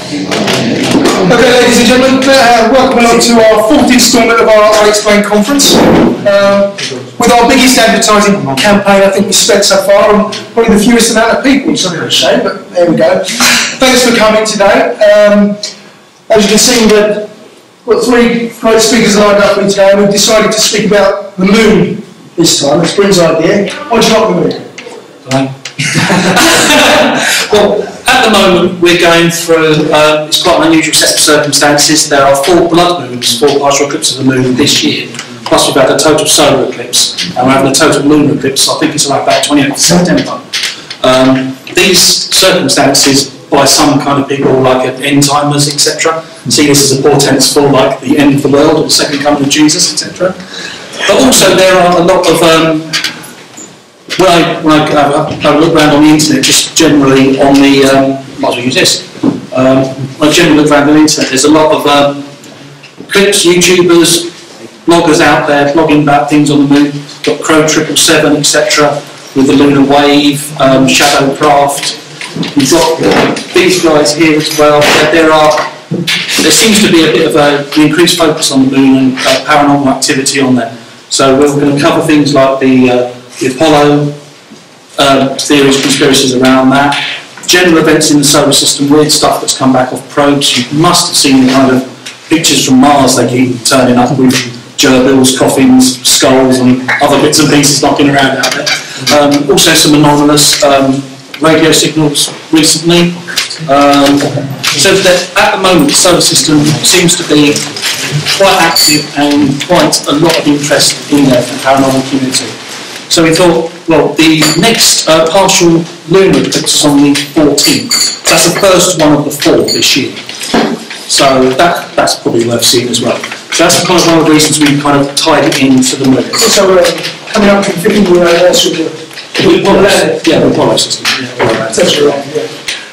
Okay, ladies and gentlemen, welcome along to our fourth instalment of our UNXplained Conference. With our biggest advertising campaign I think we've spent so far, and probably the fewest amount of people, which is a shame, but there we go. Thanks for coming today. As you can see, we've got three great speakers lined up for you today, and we've decided to speak about the moon this time. It's Bryn's idea. What do you like the moon? Well, at the moment we're going through, it's quite an unusual set of circumstances. There are 4 blood moons, 4 partial eclipses of the moon this year, plus we've had a total solar eclipse, and we're having a total lunar eclipse. I think it's around about 28th of September. These circumstances, by some kind of people like end timers, etc., see this as a portent for like the end of the world or the second coming of Jesus, etc. But also there are a lot of when I have a look around on the internet, just generally on the, might as well use this, when I generally look around on the internet, there's a lot of clips, YouTubers, bloggers out there blogging about things on the moon. Got Crow 777, etc., with the lunar wave, Shadowcraft. We've got these guys here as well. There seems to be a bit of an increased focus on the moon and paranormal activity on there. So we're going to cover things like the Apollo theories, conspiracies around that, general events in the solar system, weird stuff that's come back off probes. You must have seen the kind of pictures from Mars they keep turning up with gerbils, coffins, skulls and other bits and pieces knocking around out there. Also some anomalous radio signals recently. So that at the moment the solar system seems to be quite active and quite a lot of interest in there from the paranormal community. So we thought, well, the next partial lunar eclipse is on the 14th. That's the first one of the 4 this year. So that's probably worth seeing as well. So that's kind of one of the reasons we kind of tied it into the moon. So we're coming up to the 50th anniversary of the Apollo system. Yeah, that's right, yeah.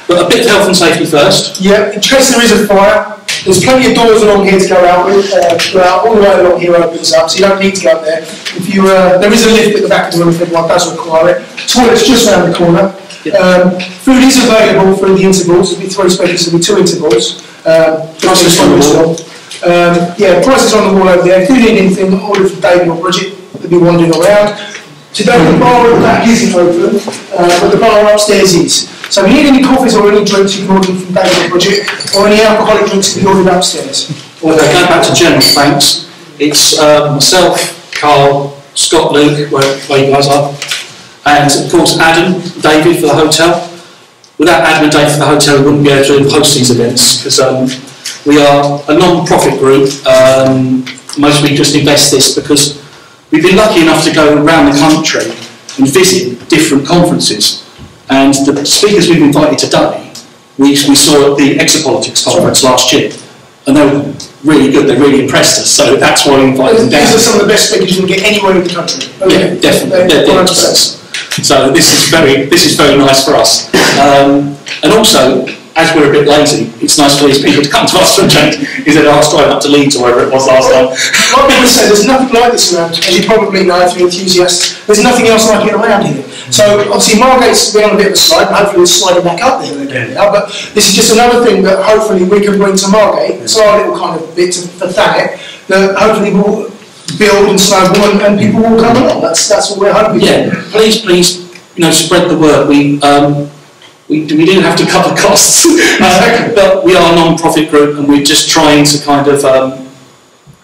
But a bit of health and safety first. Yeah, in case there is a fire, there's plenty of doors along here to go out with. All the way along here opens up, so you don't need to go up there. If you, there is a lift at the back of the room if anyone does require it. Toilet's just around the corner. Yeah. Food is available through the intervals. There'll be 3 speakers, there'll be 2 intervals. Prices on the wall. Prices on the wall over there. If you need anything, order from David or Bridget. They'll be wandering around. Today the bar at the back isn't open, but the bar upstairs is. So if you need any coffees or any drinks, you can order them from David or Bridget, or any alcoholic drinks can be ordered upstairs. Okay, going back to general thanks, it's myself, Carl, Scott, Luke, where you guys are, and of course Adam, David for the hotel. Without Adam and Dave for the hotel, we wouldn't be able to host these events, because we are a non-profit group. Most we just invest this because we've been lucky enough to go around the country and visit different conferences. And the speakers we've invited today, we saw at the Exopolitics conference last year, and they were really good. They really impressed us. So that's why we invited them down. These are some of the best speakers you can get anywhere in the country. Yeah, definitely. They're experts. So this is very nice for us. And also, as we're a bit lazy, it's nice for these people to come to us for a change instead of us driving up to Leeds or wherever it was last time. Like people say, there's nothing like this around, as you probably know if you're enthusiasts. There's nothing else like it around here. So obviously Margate's been on a bit of a slide, and hopefully it's sliding back up there again now, but this is just another thing that hopefully we can bring to Margate. It's our little kind of bit for Thanet that hopefully will build and snowball and people will come along. That's what we're hoping. Yeah, please, spread the word. We do have to cover costs, but we are a non-profit group and we're just trying to kind of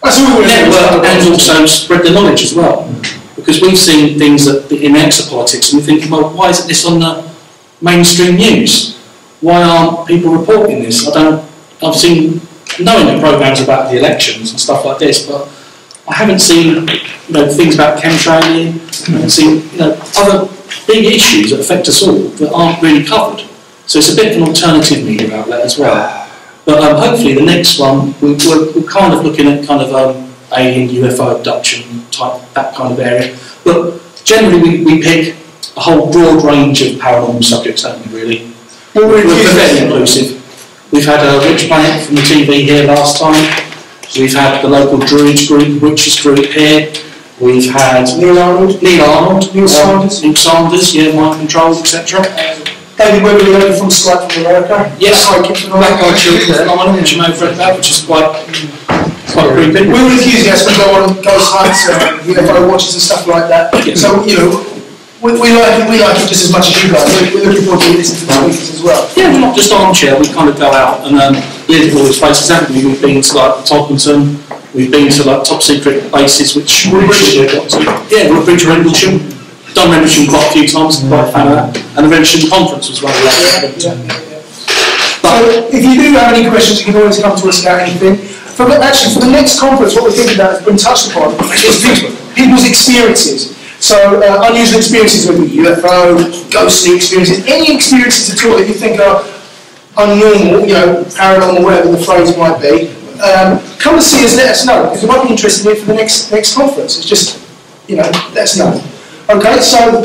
network and also spread the knowledge as well. Because we've seen things in exopolitics and we're thinking, well, why isn't this on the mainstream news? Why aren't people reporting this? I've seen knowing the programmes about the elections and stuff like this, but I haven't seen things about chemtrailing, I haven't seen other big issues that affect us all that aren't really covered. So it's a bit of an alternative media outlet as well. But hopefully the next one, we're kind of looking at kind of alien UFO abduction type, that kind of area. But generally we pick a whole broad range of paranormal subjects, don't we really? We're fairly inclusive. We've had Rich Planet from the TV here last time. We've had the local Druids group, Witches group here. We've had Neil Arnold, Neil Sanders, yeah, Mind Control, etc. David Webley over from Skype from America. Yes, Black Eye Children's phenomenon, which you may have read about, which is quite creepy. We're enthusiasts. We go on ghost hunts, UFO watches and stuff like that. Yeah. So, you know, we like it just as much as you guys. We're looking forward to listening to the speakers as well. Yeah, we're not just armchair, we kind of go out and live all these places, haven't we? We've been to like Todmorden, we've been to like top secret bases, which we're a bridge Rendlesham. Done Rendlesham quite a few times, quite a fan of that. And the Rendlesham Conference was one of those. So if you do have any questions, you can always come to us about anything. For the next conference, what we're thinking about has been touched upon is people's experiences. So unusual experiences with UFO, ghostly experiences, any experiences at all that you think are unnormal, you know, paranormal, whatever the phrase might be. Come and see us, let us know, because we might be interested in it for the next conference. It's just, you know, let us know. Okay, so...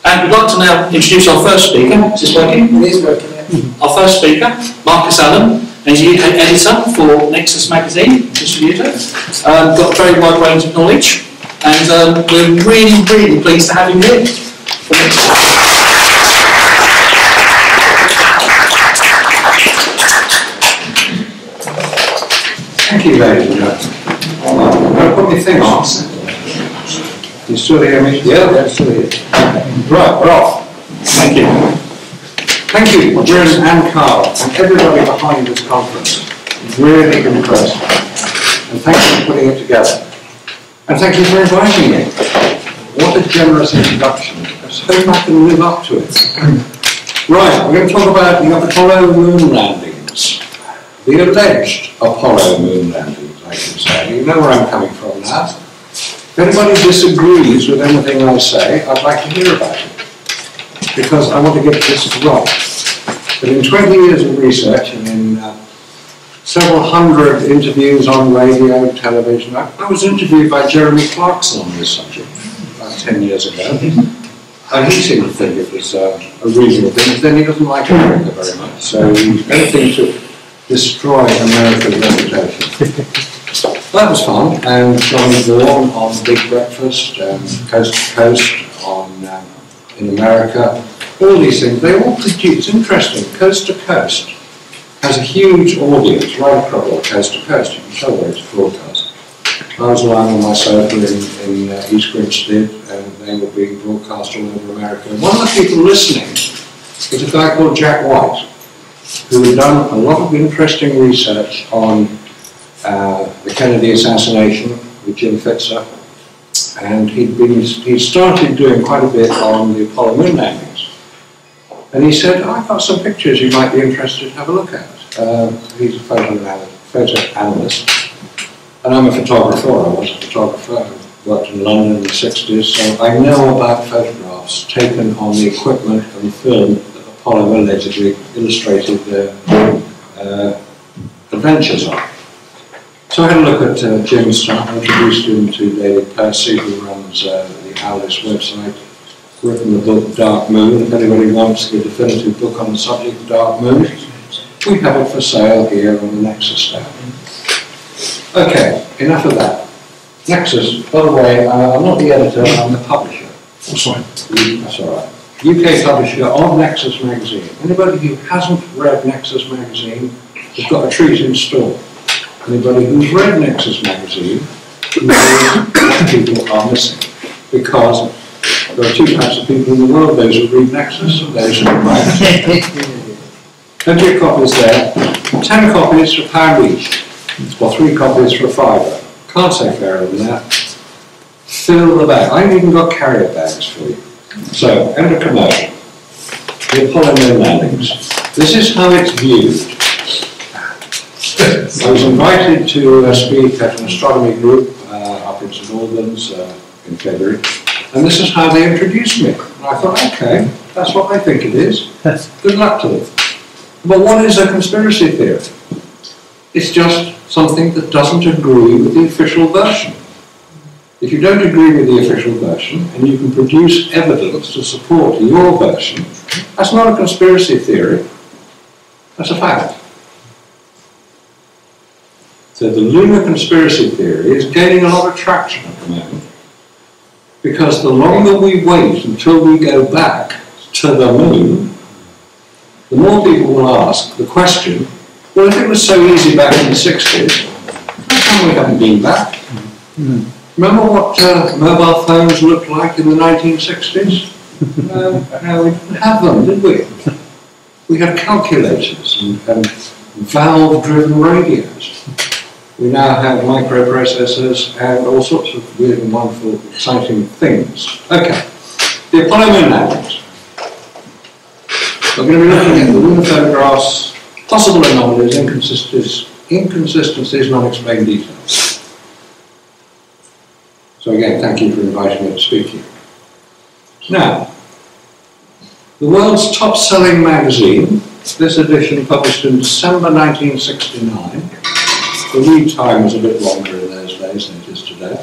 And we'd like to now introduce our first speaker. Is this working? It is working, yeah. Our first speaker, Marcus Allen, and he's UK editor for Nexus magazine, distributor. Got a very wide range of knowledge, and we're really, really pleased to have him here. Thank you, ladies and gentlemen. I'll put my thing on. You still hear me? Yeah, they're still here. Right, we're off. Thank you. Thank you, Jim and Carl, and everybody behind this conference. Really impressed. And thank you for putting it together. And thank you for inviting me. What a generous introduction. Let's hope I can live up to it. Right, we're going to talk about the Apollo moon landings. The alleged Apollo moon landings, I can say. You know where I'm coming from now. If anybody disagrees with anything I say, I'd like to hear about it, because I want to get this right. But in 20 years of research and in several hundred interviews on radio, television, I was interviewed by Jeremy Clarkson on this subject about 10 years ago, and he seemed to think it was a reasonable thing, but then he doesn't like America very much, so anything to destroy America's reputation. That was fun, and John Vaughan on Big Breakfast, Coast to Coast, in America, all these things, they all produce, interesting, Coast to Coast has a huge audience right across Coast to Coast, you can tell where it's broadcast. I was lying on my sofa in East Grinstead, and they were being broadcast all over America. And one of the people listening was a guy called Jack White, who had done a lot of interesting research on the Kennedy assassination with Jim Fitzer, and he'd started doing quite a bit on the Apollo moon landings. And he said, I've got some pictures you might be interested to have a look at. He's a photo analyst, and I'm a photographer. I was a photographer. I worked in London in the 60s, so I know about photographs taken on the equipment and film that Apollo allegedly illustrated their adventures on. So I had a look at Jim's stuff. I introduced him to David Percy, who runs the Alice website, written the book Dark Moon. If anybody wants the definitive book on the subject of Dark Moon, we have it for sale here on the Nexus stand. Okay, enough of that. Nexus, by the way, I'm not the editor, I'm the publisher. Oh, sorry. That's all right. UK publisher of Nexus magazine. Anybody who hasn't read Nexus magazine has got a treat in store. Anybody who's read Nexus magazine knows what people are missing, because there are two types of people in the world: those who read Nexus and those who write. Plenty of copies there. 10 copies for £1 each, or 3 copies for £5. Can't say fairer than that. Fill the bag. I've even got carrier bags for you. So, end of commercial. The Apollo moon landings. This is how it's viewed. I was invited to speak at an astronomy group up in St Albans in February, and this is how they introduced me. And I thought, okay, that's what I think it is. Good luck to them. But what is a conspiracy theory? It's just something that doesn't agree with the official version. If you don't agree with the official version, and you can produce evidence to support your version, that's not a conspiracy theory, that's a fact. So the lunar conspiracy theory is gaining a lot of traction at the moment, because the longer we wait until we go back to the moon, the more people will ask the question, well, if it was so easy back in the 60s, how come we haven't been back? Remember what mobile phones looked like in the 1960s? We didn't have them, did we? We had calculators and valve-driven radios. We now have microprocessors and all sorts of weird and wonderful, exciting things. Okay, the Apollo moon landings. We're going to be looking at the lunar photographs, possible anomalies, inconsistencies, and unexplained details. So again, thank you for inviting me to speak here. Now, the world's top-selling magazine, this edition published in December 1969, the lead time was a bit longer in those days than it is today,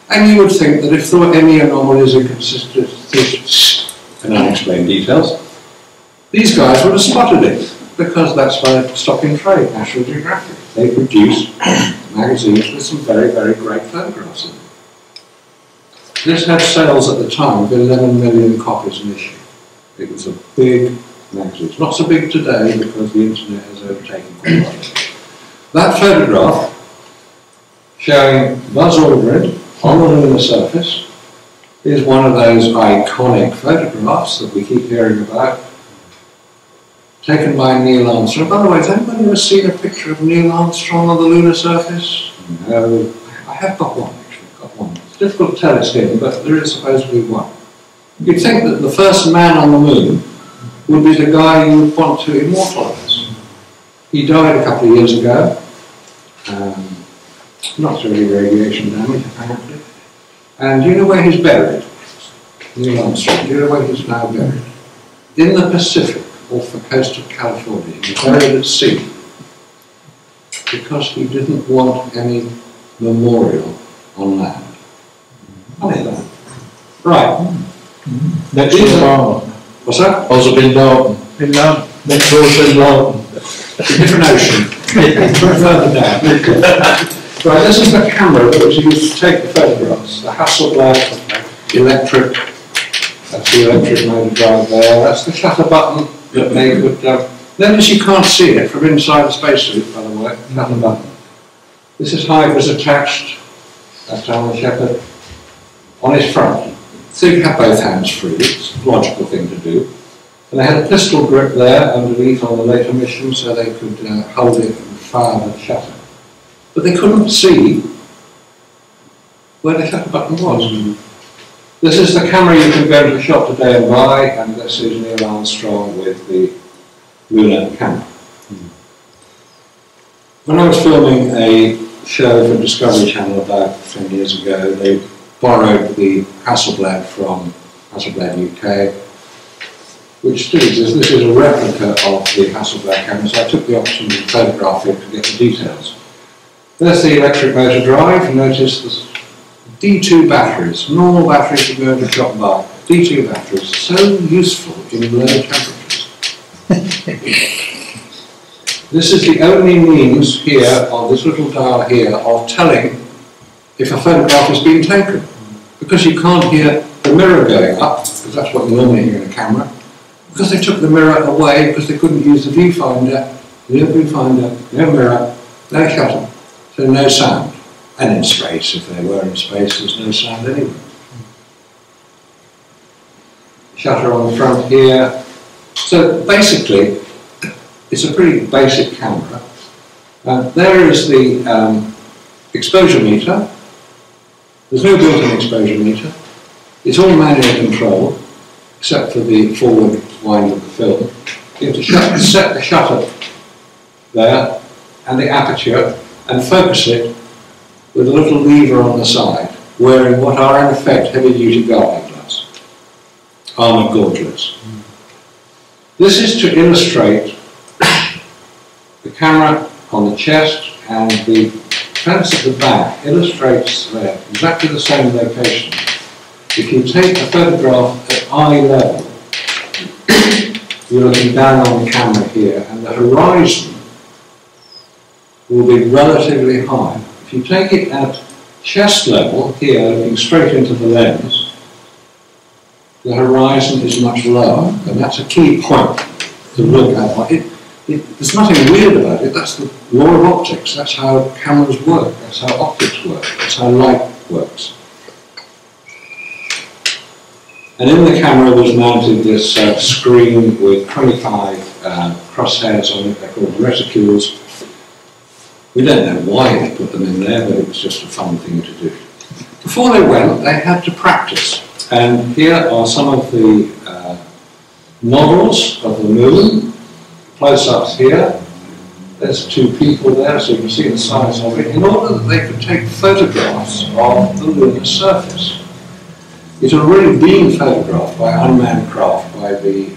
and you would think that if there were any anomalies, inconsistencies, and unexplained details, these guys would have spotted it, because that's why stock in trade, National Geographic. They produce magazines with some very, very great photographs in them. This had sales at the time of 11 million copies an issue. It was a big magazine. It's not so big today because the internet has overtaken quite. That photograph showing Buzz Aldrin on the lunar surface is one of those iconic photographs that we keep hearing about, taken by Neil Armstrong. By the way, has anybody ever seen a picture of Neil Armstrong on the lunar surface? No. I have got one, actually. Got one. It's difficult to tell it's him, but there is supposedly one. You'd think that the first man on the moon would be the guy you would want to immortalise. He died a couple of years ago. Not through radiation damage, apparently. And do you know where he's buried? Neil Armstrong. Do you know where he's now buried? In the Pacific, off the coast of California. He's buried at sea. Because he didn't want any memorial on land. Funny that. Right. Next door to Barton. What's that? Also Bin Barton. Bin Laden. Next door to Bin Barton. Different ocean. Further down. Right, this is the camera that was used to take the photographs. The Hasselblad electric. That's the electric motor drive there. That's the shutter button that they could. Notice you can't see it from inside the spacesuit, by the way. Shutter button. This is how it was attached. That's Alan Shepard on his front. So you have both hands free. It's a logical thing to do. And they had a pistol grip there underneath on the later mission, so they could hold it and fire the shutter. But they couldn't see where the shutter button was. This is the camera you can go to the shop today and buy, and this is Neil Armstrong with the lunar camera. When I was filming a show for Discovery Channel about 10 years ago, they borrowed the Hasselblad from Hasselblad UK, which still exists. This is a replica of the Hasselblad camera, so I took the option to photograph it to get the details. There's the electric motor drive. Notice the D2 batteries. Normal batteries are going to drop by. D2 batteries, so useful in low temperatures. This is the only means here, on this little dial here, of telling if a photograph has been taken. Because you can't hear the mirror going up, because that's what you normally hear in a camera. Because they took the mirror away, because they couldn't use the viewfinder. No viewfinder, no mirror, no shutter. So no sound. And in space, if they were in space, there's no sound anyway. Shutter on the front here. So basically, it's a pretty basic camera. There is the exposure meter. There's no built-in exposure meter. It's all manually controlled, except for the forward wind of the film. You have to set the shutter there, and the aperture, and focus it with a little lever on the side, wearing what are in effect heavy-duty gardening gloves, armoured gauntlets. This is to illustrate the camera on the chest, and the fence at the back illustrates there exactly the same location. If you take a photograph at eye level, you're looking down on the camera here, and the horizon will be relatively high. If you take it at chest level, here, looking straight into the lens, the horizon is much lower, and that's a key point to look at. There's nothing weird about it. That's the law of optics. That's how cameras work. That's how optics work. That's how light works. And in the camera was mounted this screen with 25 crosshairs on it. They're called reticules. We don't know why they put them in there, but it was just a fun thing to do. Before they went, they had to practice. And here are some of the models of the moon. Close-ups here. There's two people there, so you can see the size of it, in order that they could take photographs of the lunar surface. It had already been photographed by unmanned craft, by the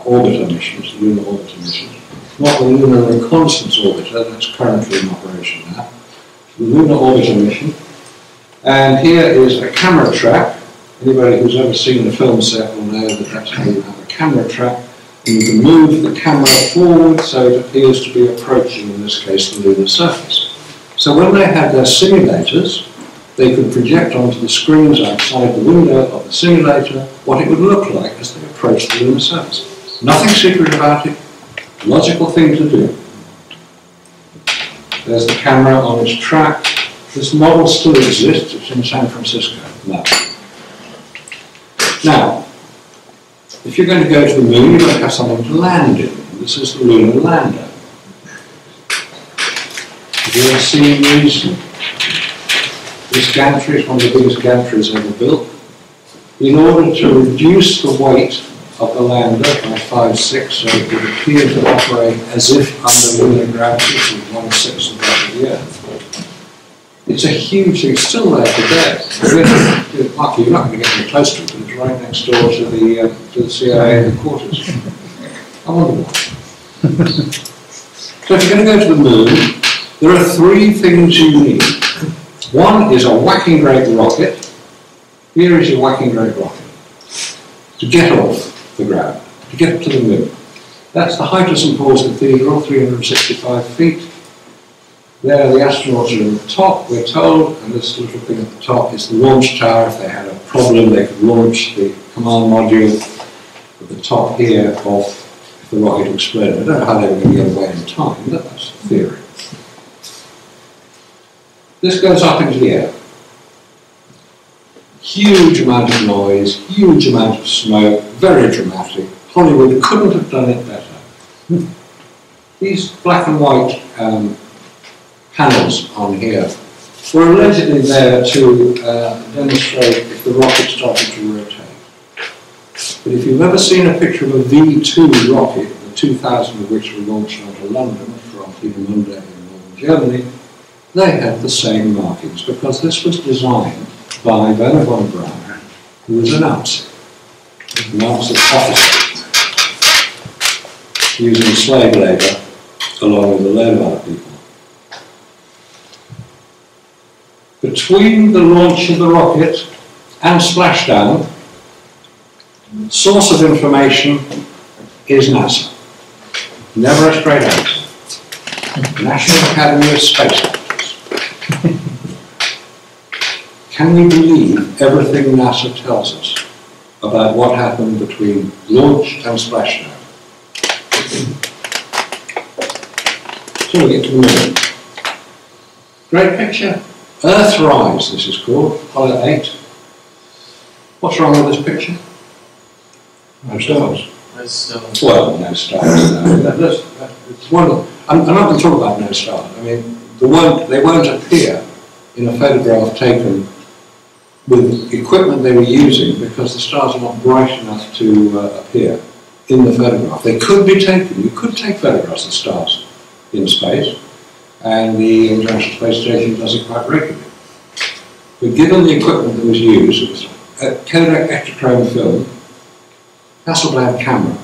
orbiter missions, the lunar orbiter missions. Not the lunar reconnaissance orbiter, that's currently in operation now. The lunar orbiter mission. And here is a camera track. Anybody who's ever seen a film set will know that that's how you have a camera track. And you can move the camera forward so it appears to be approaching, in this case, the lunar surface. So when they had their simulators, they could project onto the screens outside the window of the simulator what it would look like as they approached the lunar surface. Nothing secret about it, logical thing to do. There's the camera on its track. This model still exists, it's in San Francisco now. Now, if you're going to go to the moon, you've got to have something to land in. This is the lunar lander. Have you ever seen these? This gantry is one of the biggest gantries ever built. In order to reduce the weight of the lander by 5/6, so it would appear to operate as if under lunar gravity, with 1/6 of that of the Earth. It's a huge thing, it's still there today. Lucky, you're not going to get any close to it, but it's right next door to the CIA headquarters. I wonder why. So if you're going to go to the moon, there are three things you need. One is a whacking great rocket. Here is your whacking great rocket. To get off the ground, to get up to the moon. That's the height of St. Paul's Cathedral, 365 feet. There the astronauts are in the top, we're told, and this little thing at the top is the launch tower. If they had a problem, they could launch the command module at the top here if the rocket exploded. I don't know how they were going to get away in time, but that's the theory. This goes up into the air. Huge amount of noise, huge amount of smoke, very dramatic. Hollywood couldn't have done it better. These black and white panels on here were allegedly there to demonstrate if the rocket started to rotate. But if you've ever seen a picture of a V2 rocket, the 2,000 of which were launched onto London from Piemonte in northern Germany, they had the same markings because this was designed by Werner von Braun, who was a Nazi officer, using slave labour along with a load of other people. Between the launch of the rocket and splashdown, source of information is NASA. Never a straight answer. National Academy of Space Sciences. Can we believe everything NASA tells us about what happened between launch and splashdown? So we get to the moon. Great picture. Earthrise, this is called, Apollo 8. What's wrong with this picture? No stars. Well, no stars. No. It's one. I'm not going to talk about no stars. I mean, they won't appear in a photograph taken with equipment they were using because the stars are not bright enough to appear in the photograph. They could be taken. You could take photographs of stars in space, and the International Space Station does it quite regularly. But given the equipment that was used, it was a Kodak Ektachrome film, Hasselblad camera.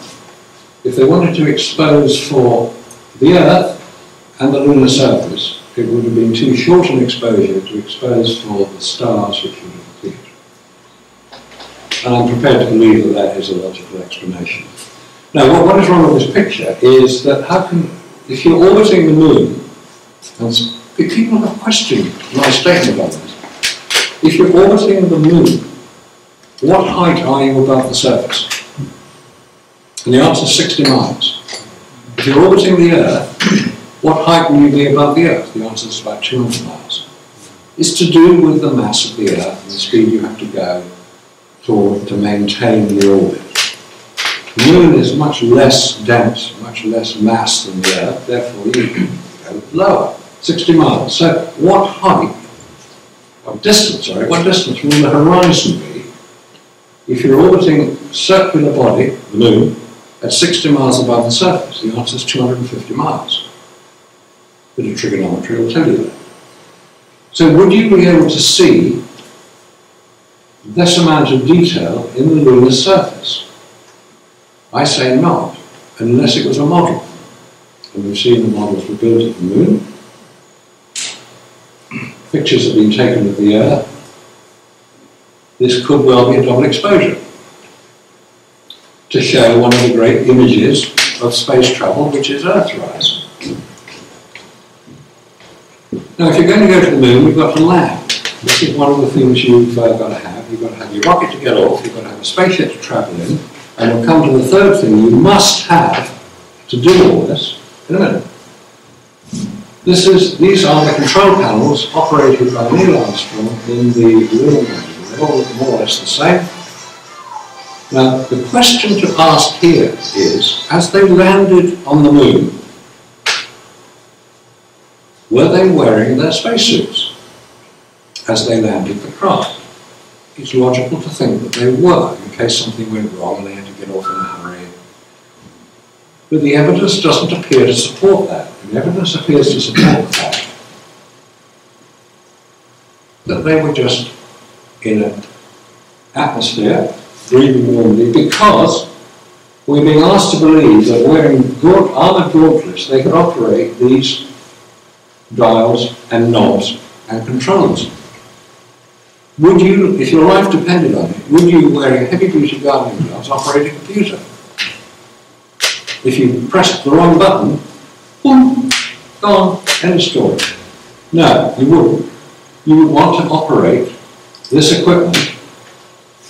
If they wanted to expose for the Earth and the lunar surface, it would have been too short an exposure to expose for the stars which would have appeared. And I'm prepared to believe that that is a logical explanation. Now, what is wrong with this picture is that how can, if you're orbiting the moon, and people have questioned my statement on this, if you're orbiting the moon, what height are you above the surface? And the answer is 60 miles. If you're orbiting the Earth, what height will you be above the Earth? The answer is about 200 miles. It's to do with the mass of the Earth and the speed you have to go to maintain the orbit. The Moon is much less dense, much less mass than the Earth, therefore you can go lower, 60 miles. So what height, what distance will the horizon be if you're orbiting a circular body, the Moon, at 60 miles above the surface? The answer is 250 miles. A bit of trigonometry will tell you that. So would you be able to see this amount of detail in the lunar surface? I say not, unless it was a model. And we've seen the models were built at the Moon. Pictures have been taken of the Earth. This could well be a double exposure to show one of the great images of space travel, which is Earthrise. Now, if you're going to go to the Moon, you've got to land. This is one of the things you've got to have. You've got to have your rocket to get off, you've got to have a spaceship to travel in, and we'll come to the third thing you must have to do all this in a minute. These are the control panels operated by Neil Armstrong in the lunar module. They're all more or less the same. Now, the question to ask here is, as they landed on the Moon, were they wearing their spacesuits as they landed the craft? It's logical to think that they were, in case something went wrong and they had to get off in a hurry. But the evidence doesn't appear to support that. The evidence appears to support the fact that they were just in an atmosphere, breathing normally, because we're being asked to believe that wearing armoured gauntlets, they could operate these dials and knobs and controls. Would you, if your life depended on it, would you, wearing heavy-duty gardening gloves, operate a computer? If you pressed the wrong button, boom, gone, end of story. No, you wouldn't. You would want to operate this equipment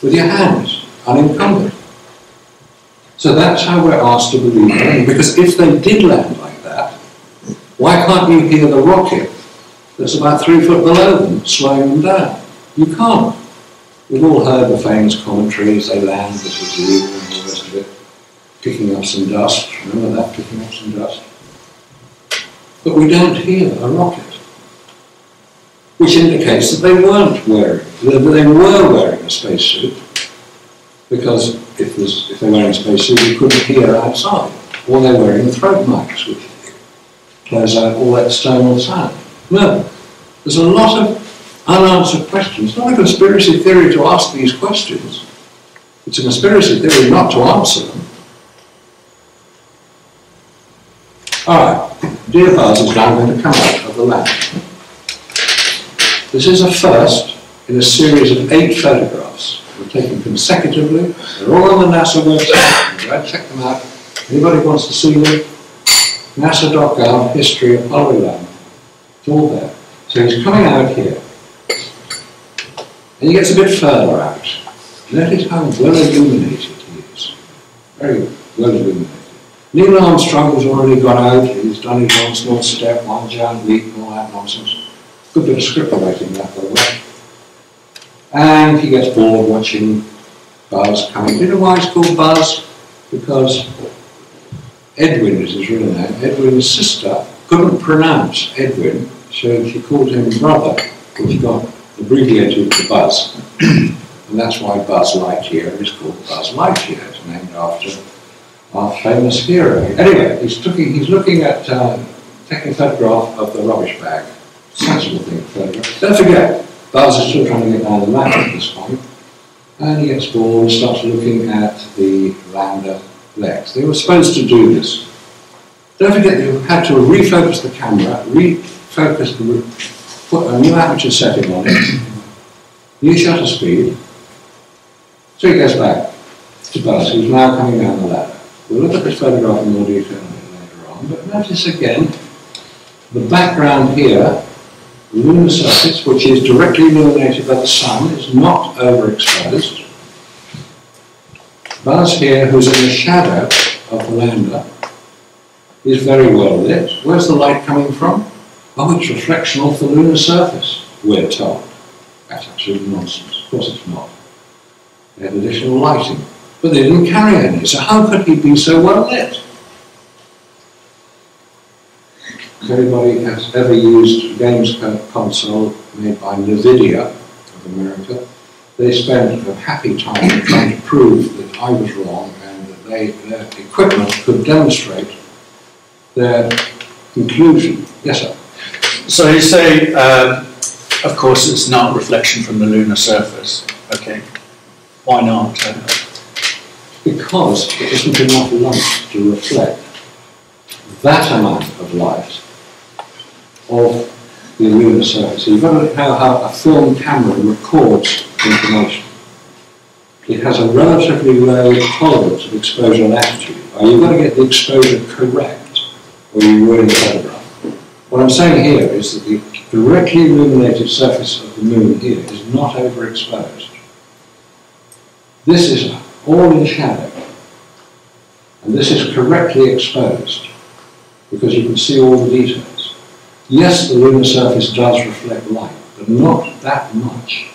with your hands, unencumbered. So that's how we're asked to believe them, because if they did land like that, why can't you hear the rocket that's about 3 foot below them slowing them down? You can't. We've all heard the famous commentary as they land, this is illegal and all the rest of it, picking up some dust. Remember that, picking up some dust? But we don't hear a rocket, which indicates that they weren't wearing, they were wearing a spacesuit, because if they're wearing a spacesuit, you couldn't hear outside. Or they're wearing throat mics, which close out all external sound. No, there's a lot of unanswered questions. It's not a conspiracy theory to ask these questions. It's a conspiracy theory not to answer them. Alright, dear Buzz is now going to come out of the lab. This is a first in a series of 8 photographs. We're taken consecutively. They're all on the NASA website. Right, check them out. Anybody wants to see them? NASA.gov, History of Polylab. It's all there. So he's coming out here. And he gets a bit further out. Notice how well illuminated he is. Very well illuminated. Neil Armstrong has already got out. He's done his one small step, one giant leap, and all that nonsense. Good bit of script writing that, by the way. And he gets bored watching Buzz coming. Do you know why it's called Buzz? Because Edwin is his real name. Edwin's sister couldn't pronounce Edwin, so she called him brother, which got abbreviated to Buzz. And that's why Buzz Lightyear is called Buzz Lightyear. It's named after our famous hero. Anyway, he's looking at taking a photograph of the rubbish bag. Sensible thing to photograph. Don't forget, Buzz is still trying to get down the map at this point. And he gets bored and starts looking at the lander legs. They were supposed to do this. Don't forget you had to refocus the camera, put a new aperture setting on it, new shutter speed. So he goes back to Buzz, who's now coming down the ladder. We'll look at this photograph in more detail later on, but notice again, the background here, the lunar surface, which is directly illuminated by the sun, is not overexposed. Buzz here, who's in the shadow of the lander, is very well lit. Where's the light coming from? Oh, it's reflection off the lunar surface, we're told. That's absolute nonsense. Of course it's not. They had additional lighting, but they didn't carry any, so how could he be so well lit? If anybody has ever used a games console made by NVIDIA of America, they spent a happy time trying to prove that I was wrong and that their equipment could demonstrate their conclusion. Yes, sir? So you say, of course, it's not a reflection from the lunar surface. Okay. Why not? Because there isn't enough light to reflect that amount of light of the lunar surface. So you've got to know how a film camera records information. It has a relatively low tolerance of exposure latitude. You've got to get the exposure correct, or you ruin the photograph. What I'm saying here is that the directly illuminated surface of the moon here is not overexposed. This is all in shadow, and this is correctly exposed because you can see all the details. Yes, the lunar surface does reflect light, but not that much.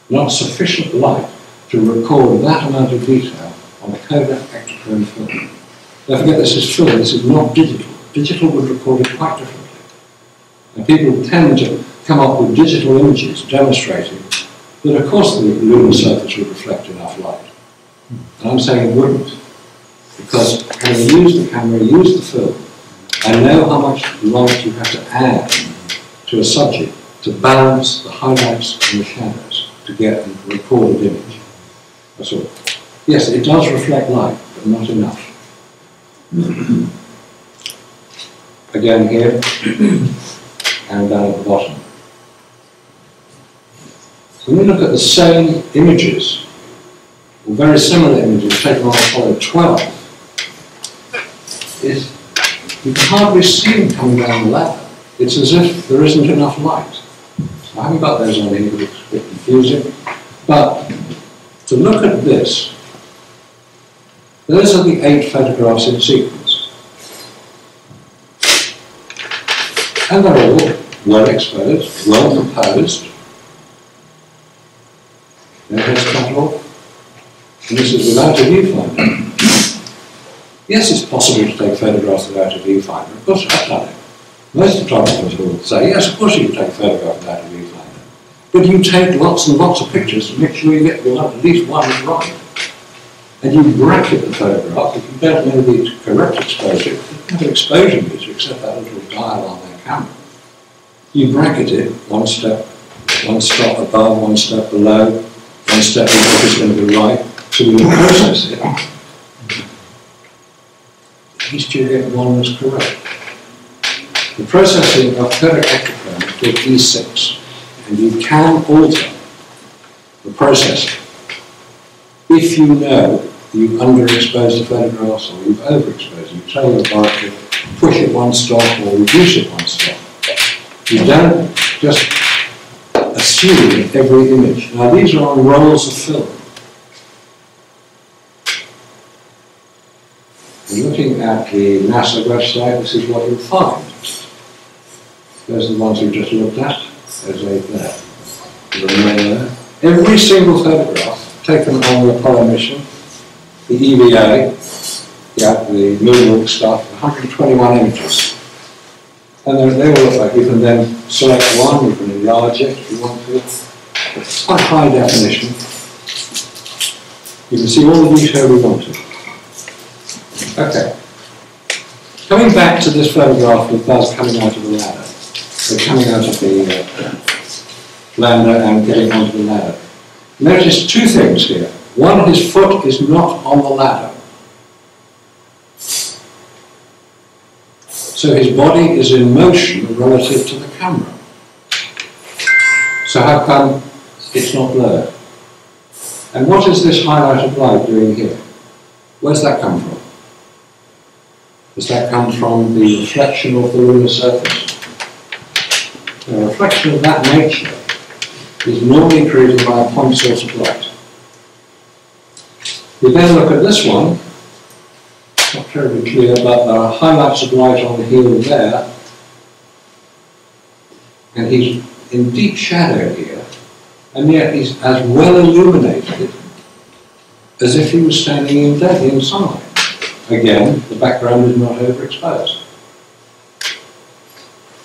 Not sufficient light to record that amount of detail on a Kodak Ektachrome film. Don't forget, this is film, this is not digital. Digital would record it quite differently. And people tend to come up with digital images demonstrating that, of course, the lunar surface would reflect enough light. And I'm saying it wouldn't. Because having used the camera, used the film, I know how much light you have to add to a subject to balance the highlights and the shadows to get a recorded image. That's all. Yes, it does reflect light, but not enough. Again here, and down at the bottom. When we look at the same images, or very similar images taken on Apollo 12, you can hardly see them coming down the ladder. It's as if there isn't enough light. I haven't got those on here, but it's a bit confusing. But to look at this, those are the 8 photographs in sequence. And they're all well exposed, well composed. No heads cut off. And this is without a viewfinder. Yes, it's possible to take photographs without a viewfinder. Of course, I've done it. Most photographers will say, yes, of course you can take a photograph without a viewfinder. But you take lots and lots of pictures to make sure you get at least one right. And you bracket the photograph. If you don't know the correct exposure, there's no exposure meter except that little dial on their camera. You bracket it one step above, one step below, one step above is going to be right. So when you process it, at least you get one that's correct. The processing of Kodak Ektachrome is called E6, and you can alter the processing if you know you've underexposed the photographs or you've overexposed. You tell the laboratory, push it one stop or reduce it one stop. You don't just assume every image. Now these are on rolls of film. And looking at the NASA website, this is what you'll find. Those are the ones we've just looked at. There's 8 there. The remainder there. Every single photograph taken on the Apollo mission, the EVA, the moonwalk stuff, 121 images. And they all look like you can then select one, you can enlarge it if you want to. It's quite high definition. You can see all the detail we wanted. Okay. Coming back to this photograph with Buzz coming out of the ladder. So coming out of the lander and getting onto the ladder. Notice 2 things here. One, his foot is not on the ladder. So his body is in motion relative to the camera. So how come it's not blurred? And what is this highlight of light doing here? Where's that come from? Does that come from the reflection of the lunar surface? A reflection of that nature is normally created by a point source of light. We then look at this one, not terribly clear, but there are highlights of light on the heel there, and he's in deep shadow here, and yet he's as well illuminated as if he was standing in dead in sunlight. Again, the background is not overexposed.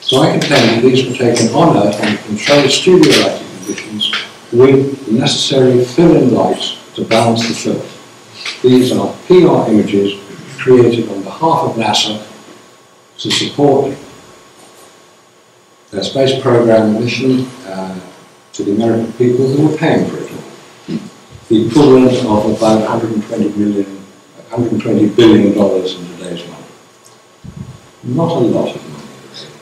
So I can tell you these were taken on Earth under controlled studio lighting conditions with the necessary fill-in light to balance the film. These are PR images created on behalf of NASA to support their space program mission to the American people who were paying for it all. The equivalent of about $120 billion in today's money. Not a lot of money.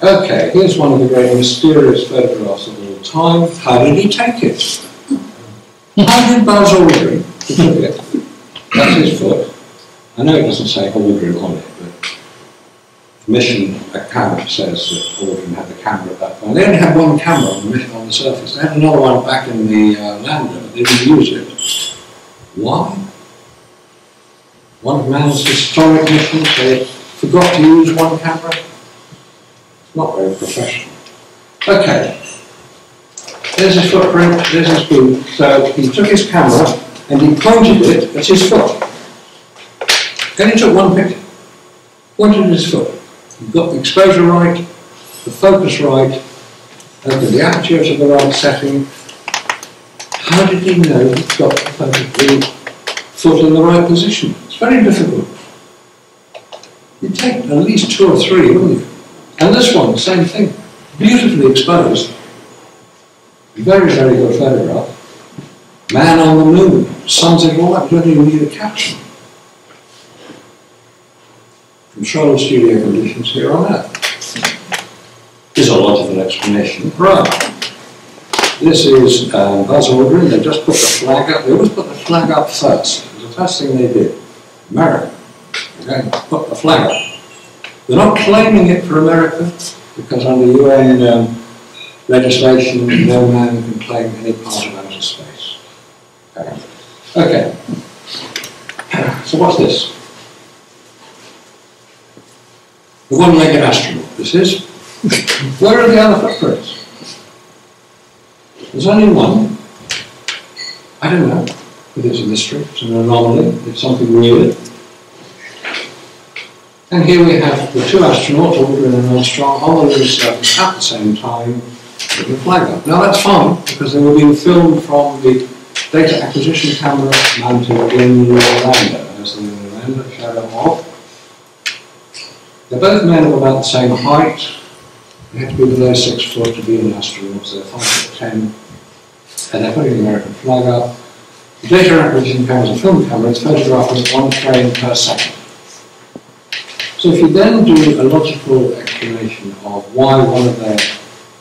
Okay, here's one of the great mysterious photographs of all time. How did he take it? How did Buzz Aldrin, who took it, that's his foot. I know it doesn't say Aldrin on it, but the mission account says that Aldrin had the camera at that point. They only had one camera on the surface. They had another one back in the lander, but they didn't use it. Why? One of man's historic missions, they forgot to use one camera. Not very professional. Okay. There's his footprint, there's his boot. So he took his camera and he pointed it at his foot. Then he took one picture, pointed at his foot. He got the exposure right, the focus right, opened the aperture to the right setting. How did he know he got the foot in the right position? It's very difficult. You'd take at least 2 or 3, wouldn't you? And this one, the same thing. Beautifully exposed. Very, very good photograph. Man on the moon. Sums it all up. You don't even need a caption. Controlled studio conditions here on Earth. There's a lot of an explanation. Right. This is Buzz Aldrin. They just put the flag up. They always put the flag up first. It was the first thing they did. America. Okay, put the flag up. They're not claiming it for America because under UN legislation, no man can claim any part of outer space. Okay. So what's this? The one-legged astronaut. This is. Where are the other footprints? There's only one. I don't know. It is a mystery. It's an anomaly. It's something weird. And here we have the 2 astronauts, Aldrin and Armstrong, on the lunar surface at the same time with the flag up. Now that's fine, because they were being filmed from the data acquisition camera mounted in the lunar lander. There's the lunar lander, shadow of. They're both men of about the same height. They have to be below 6 foot to be an astronaut, so they're 5'10", and they're putting the American flag up. The data acquisition camera is a film camera, it's photographing at 1 frame per second. So if you then do a logical explanation of why one of their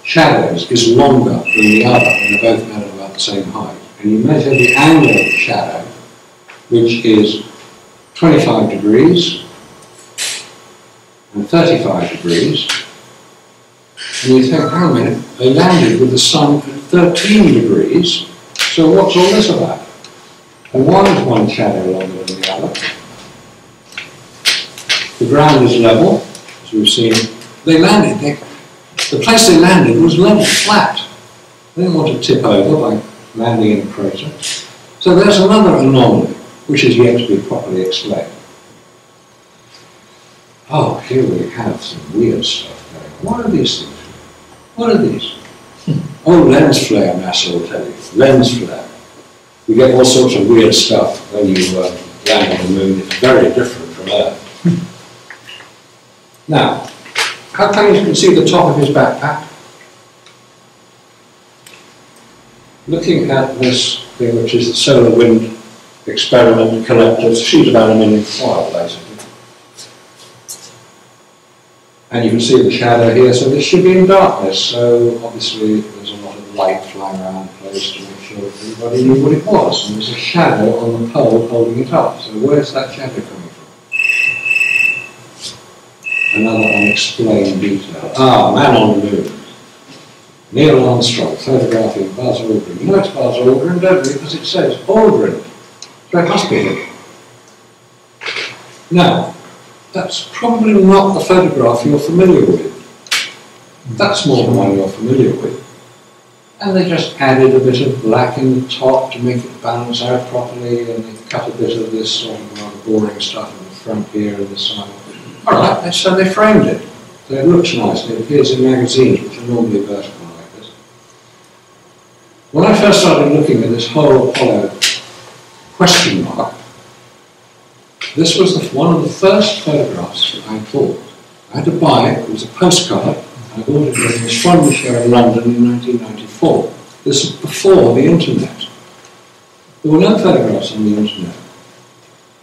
shadows is longer than the other, and they're both men of about the same height, and you measure the angle of the shadow, which is 25 degrees and 35 degrees, and you think, hang on a minute, they landed with the sun at 13 degrees, so what's all this about? And why is one shadow longer than the other? The ground is level, as we've seen. They landed, the place they landed was level, flat. They didn't want to tip over by landing in a crater. So there's another anomaly, which is yet to be properly explained. Oh, here we have some weird stuff going on. What are these things? What are these? Oh, lens flare, NASA will tell you. Lens flare. You get all sorts of weird stuff when you land on the moon. It's very different from Earth. Now, how come you can see the top of his backpack? Looking at this thing, which is the solar wind experiment collector, she's about 1 million wide, basically. And you can see the shadow here, so this should be in darkness, so obviously there's a lot of light flying around the place to make sure that everybody knew what it was, and there's a shadow on the pole holding it up. So where's that shadow coming from? Another unexplained detail. Ah, man on the moon. Neil Armstrong photographing Buzz Aldrin. You know it's Buzz Aldrin, don't you? Because it says Aldrin. So it must be him. Now, that's probably not the photograph you're familiar with. That's more the one you're familiar with. And they just added a bit of black in the top to make it balance out properly, and they cut a bit of this sort of rather boring stuff in the front here and the side. All right, so they framed it. So it looks nice, and it appears in magazines, which are normally vertical like this. When I first started looking at this whole Apollo question mark, this was one of the first photographs that I bought. I had to buy it. It was a postcard. I bought it in astronomy show in London in 1994. This is before the internet. There were no photographs on the internet.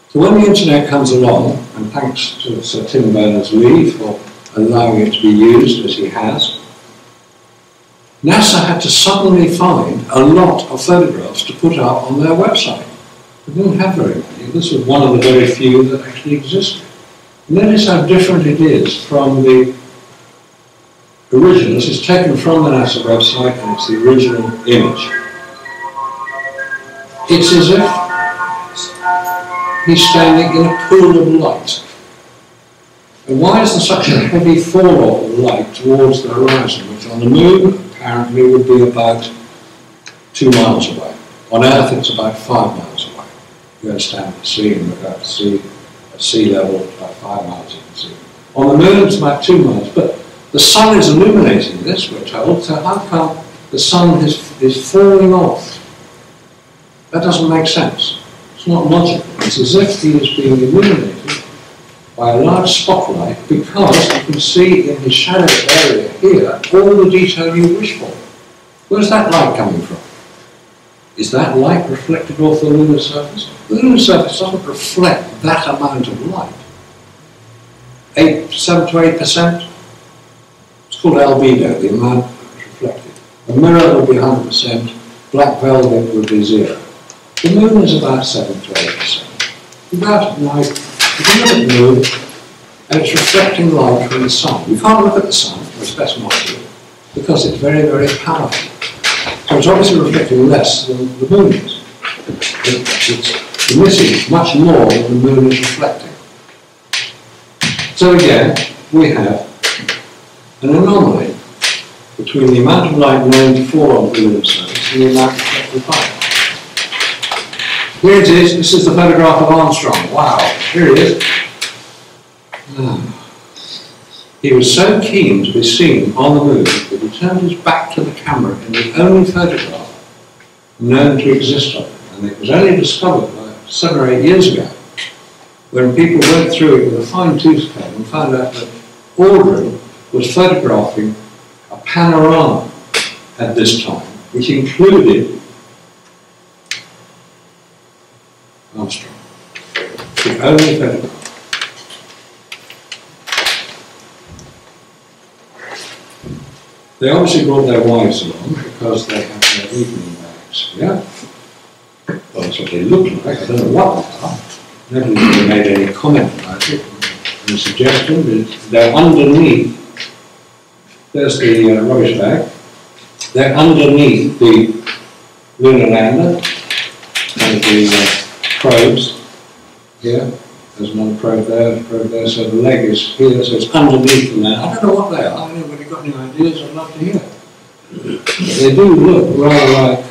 So when the internet comes along, and thanks to Sir Tim Berners-Lee for allowing it to be used as he has, NASA had to suddenly find a lot of photographs to put up on their website. They didn't have very many. This was one of the very few that actually existed. Notice how different it is from the original. This is taken from the NASA website, and it's the original image. It's as if he's standing in a pool of light. And why is there such a heavy fall of light towards the horizon, which on the moon apparently would be about 2 miles away? On Earth it's about 5 miles away. You go stand at the sea and look out to sea at sea level, about 5 miles you can see. On the moon it's about 2 miles, but the sun is illuminating this, we're told, so how come the sun is falling off? That doesn't make sense. It's not logical. It's as if he is being illuminated by a large spotlight, because you can see in his shadow area here all the detail you wish for. Where's that light coming from? Is that light reflected off the lunar surface? The lunar surface doesn't reflect that amount of light. 7 to 8%. It's called albedo, the amount that's reflected. A mirror will be 100%, black velvet will be 0. The moon is about 7 to 8%. You go out at night, you can look at the moon, and it's reflecting light from the sun. You can't look at the sun, or it's best not to, because it's very, very powerful. So it's obviously reflecting less than the moon is. It's emitting much more than the moon is reflecting. So again, we have an anomaly between the amount of light known to fall on the lunar surface and the amount reflected by it. Here it is. This is the photograph of Armstrong. Wow. Here he is. He was so keen to be seen on the moon that he turned his back to the camera in the only photograph known to exist of it. And it was only discovered 7 or 8 years ago, when people went through it with a fine-tooth comb and found out that Aldrin was photographing a panorama at this time, which included Armstrong. The only photograph. They obviously brought their wives along because they have their evening bags. Yeah? Well, that's what they look like. I don't know what they are. Nobody really made any comment about it. And suggestion that they're underneath. There's the rubbish bag. They're underneath the lunar lander and the probes here. There's another probe there, so the leg is here, so it's underneath them there. I don't know what they are. Anybody got any ideas? I'd love to hear. But they do look rather like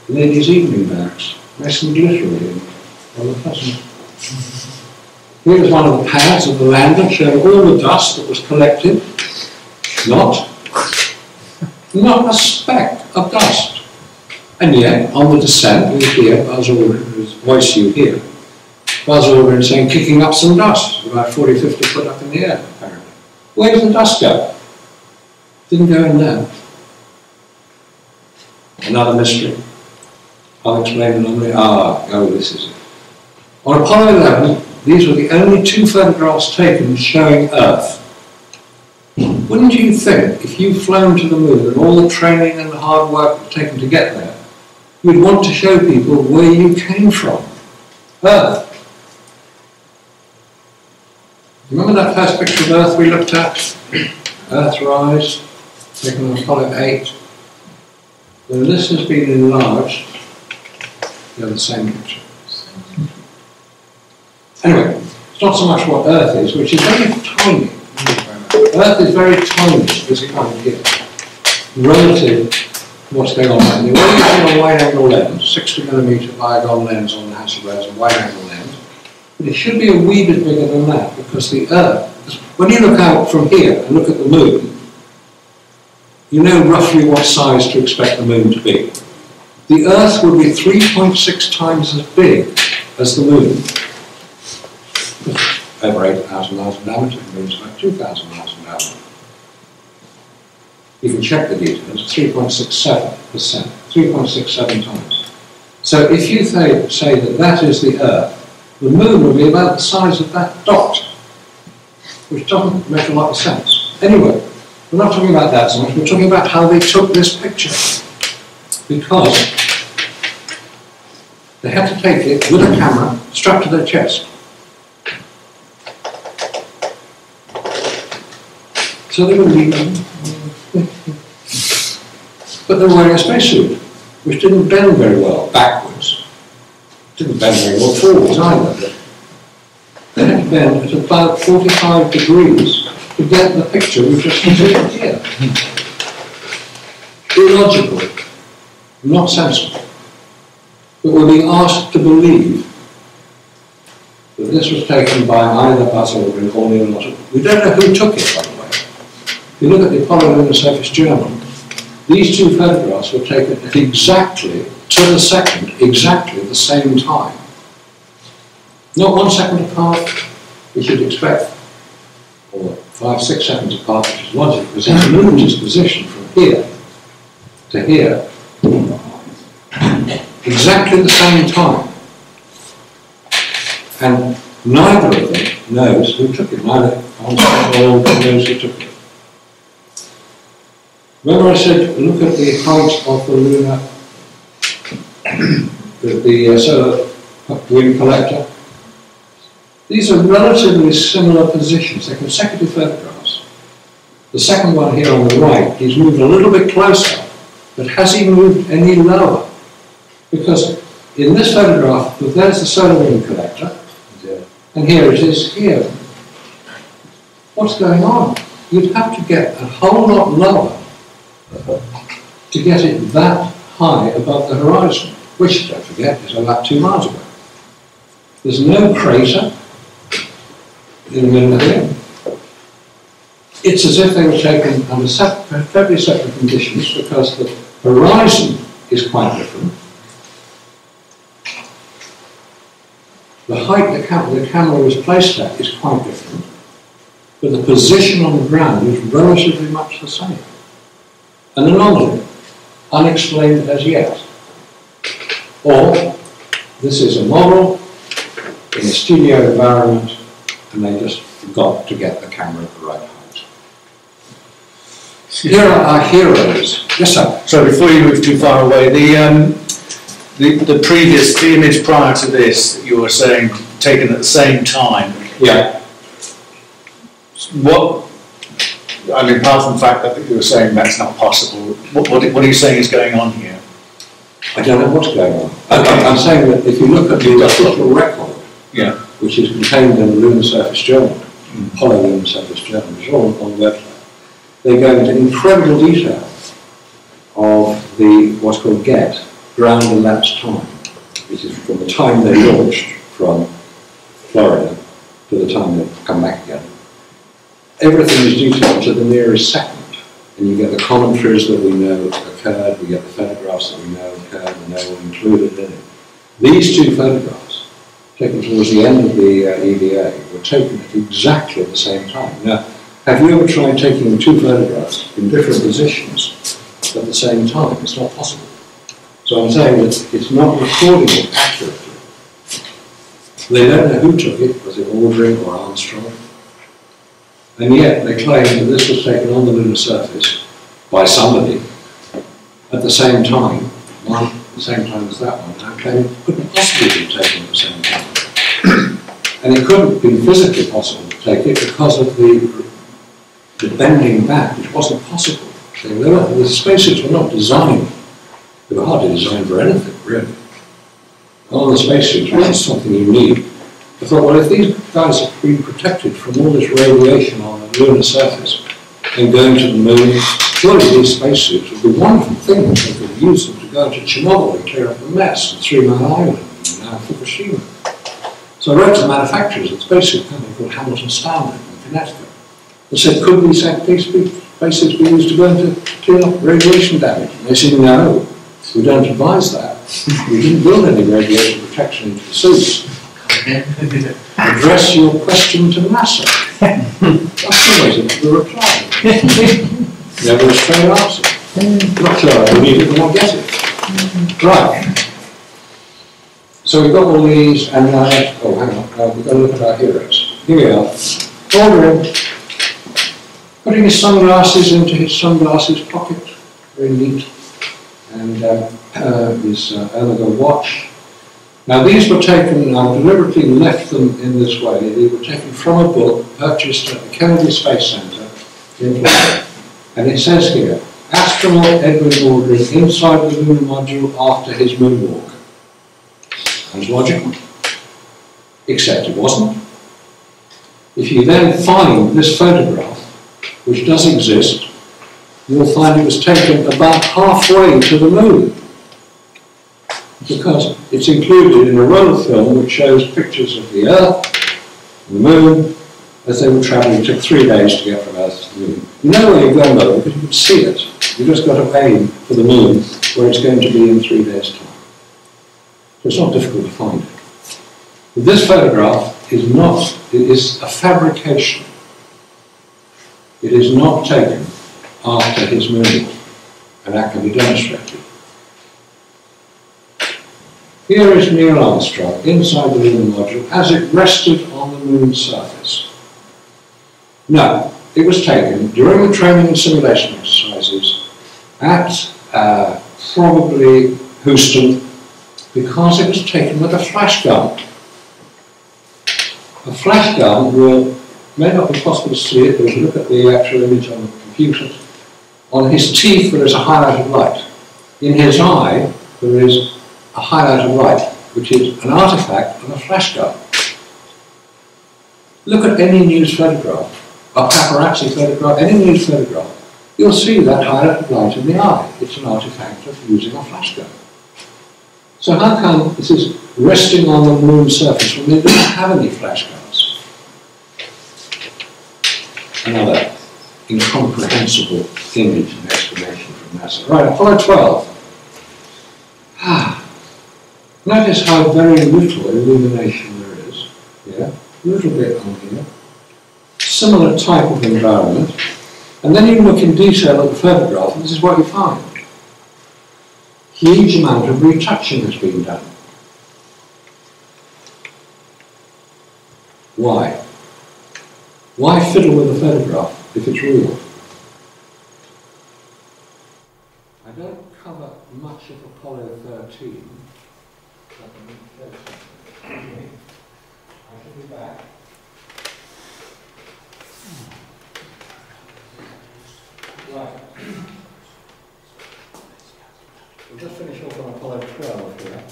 ladies' evening bags, nice and glittery and rather pleasant. Here's one of the pads of the lander showing all the dust that was collected. Not a speck of dust. And yet, on the descent, we hear Buzz Aldrin, whose voice you hear, Buzz Aldrin saying, kicking up some dust, about 40, 50 foot up in the air, apparently. Where did the dust go? Didn't go in there. Another mystery. Unexplained anomaly. This is it. On Apollo 11, these were the only 2 photographs taken showing Earth. Wouldn't you think, if you've flown to the moon and all the training and the hard work taken to get there, you'd want to show people where you came from? Earth. Remember that first picture of Earth we looked at? Earthrise, taken on Apollo 8. When this has been enlarged, you have the same picture. Anyway, It's not so much what Earth is, which is very tiny. Earth is very tiny, this point here, relative to what's going on there. When you have a wide-angle lens, 60mm Viagon lens on the Hasselblad is a wide-angle lens, but it should be a wee bit bigger than that, because the Earth, when you look out from here and look at the Moon, you know roughly what size to expect the Moon to be. The Earth will be 3.6 times as big as the Moon. Over 8,000 miles an hour, the Moon's about 2,000 miles an hour. You can check the details, 3.67%, 3.67 times. So if you say that that is the Earth, the Moon will be about the size of that dot, which doesn't make a lot of sense. Anyway, we're not talking about that so much, we're talking about how they took this picture. Because they had to take it with a camera strapped to their chest. So they were leaving, but they were wearing a spacesuit, which didn't bend very well backwards. Didn't bend very well forwards either. They had to bend at about 45 degrees to get the picture we've just seen here. Illogical, not sensible. But we're being asked to believe that this was taken by either Buzz Aldrin or Neil Lawson. We don't know who took it, by the way. If you look at the Apollo Lunar Surface Journal, these two photographs were taken at exactly, to the second, exactly the same time. Not 1 second apart, which you'd expect, or 5, 6 seconds apart, which is logical, because it's moved its position from here to here, exactly the same time. And neither of them knows who took it, neither Armstrong knows who took it. Remember I said, look at the height of the lunar, the solar wind collector. These are relatively similar positions, they're consecutive photographs. The second one here on the right, he's moved a little bit closer, but has he moved any lower? Because in this photograph, there's the solar wind collector, and here it is here. What's going on? You'd have to get a whole lot lower to get it that high above the horizon, which, don't forget, is about 2 miles away. There's no crater in the middle of here. It's as if they were taken under very separate conditions, because the horizon is quite different. The height the camera was placed at is quite different, but the position on the ground is relatively much the same. An anomaly, unexplained as yet. Or, this is a model in a studio environment, and they just forgot to get the camera at the right height. Here are our heroes. Yes, sir. So before you move too far away, the image prior to this, that you were saying, taken at the same time. Yeah. What, I mean, apart from the fact that you were saying that's not possible, what are you saying is going on here? I don't know what's going on. I'm saying that if you look at the official record, Yeah. which is contained in the Lunar Surface Journal, Apollo Lunar Surface Journal, which is all on the website, they go into incredible detail of the what's called GET, ground elapsed time, which is from the time they launched from Florida to the time they come back again. Everything is detailed to the nearest second, and you get the commentaries that we know occurred, we get the photographs that we know occurred, and they're all included in it. These two photographs, taken towards the end of the EVA, were taken at exactly the same time. Now, have you ever tried taking two photographs in different positions at the same time? It's not possible. So I'm saying that it's not recording it accurately. They don't know who took it, was it Aldrin or Armstrong? And yet they claim that this was taken on the lunar surface by somebody at the same time, one at the same time as that one. I'm claiming it couldn't possibly be taken at the same time. And it couldn't be physically possible to take it because of the bending back, which wasn't possible. The spacesuits were not designed, they were hardly designed for anything, really. All the spacesuits, which is something you need I thought, well, if these guys have been protected from all this radiation on the lunar surface and going to the moon, surely these spacesuits would be wonderful things. They could use them to go to Chernobyl and clear up the mess, and 3 Mile Island, and now Fukushima. So I wrote to the manufacturers of the spacesuit company called Hamilton Standard in Connecticut and said, could these spacesuits be used to go into clear up radiation damage? And they said, no, we don't advise that. We didn't build any radiation protection into the suits. Address your question to NASA. That's always the reply. Never a straight answer. Not sure I believe it when I get it. Right. So we've got all these, and oh, hang on, we've got to look at our heroes. Here we are. Aldrin, putting his sunglasses into his sunglasses pocket. Very neat. And his Omega watch. Now these were taken, I've deliberately left them in this way. They were taken from a book purchased at the Kennedy Space Center in Florida. And it says here, astronaut Edwin Aldrin inside the lunar module after his moonwalk. Sounds logical, except it wasn't. If you then find this photograph, which does exist, you'll find it was taken about halfway to the moon, because it's included in a roll film which shows pictures of the Earth and the moon as they were travelling. It took 3 days to get from Earth to the moon. You know where you're going though, because you can see it. You've just got to aim for the moon where it's going to be in 3 days' time. So it's not difficult to find it. But this photograph is not, it is a fabrication. It is not taken after his moonwalk, and that can be demonstrated. Here is Neil Armstrong inside the lunar module as it rested on the moon's surface. No, it was taken during the training and simulation exercises at probably Houston, because it was taken with a flash gun. A flash gun may not be possible to see it, but if you look at the actual image on the computer, on his teeth there is a highlight of light. In his eye there is a highlight of light, which is an artifact of a flash gun. Look at any news photograph, a paparazzi photograph, any news photograph, you'll see that highlight of light in the eye. It's an artifact of using a flash gun. So how come this is resting on the moon's surface when they didn't have any flash guns? Another incomprehensible image and explanation from NASA. Right, Apollo 12. Notice how very little illumination there is here. A little bit on here. Similar type of environment. And then you look in detail at the photograph, and this is what you find. Huge amount of retouching has been done. Why? Why fiddle with the photograph if it's real? I don't cover much of Apollo 13. I should be back. Right. We'll just finish off on Apollo 12 here.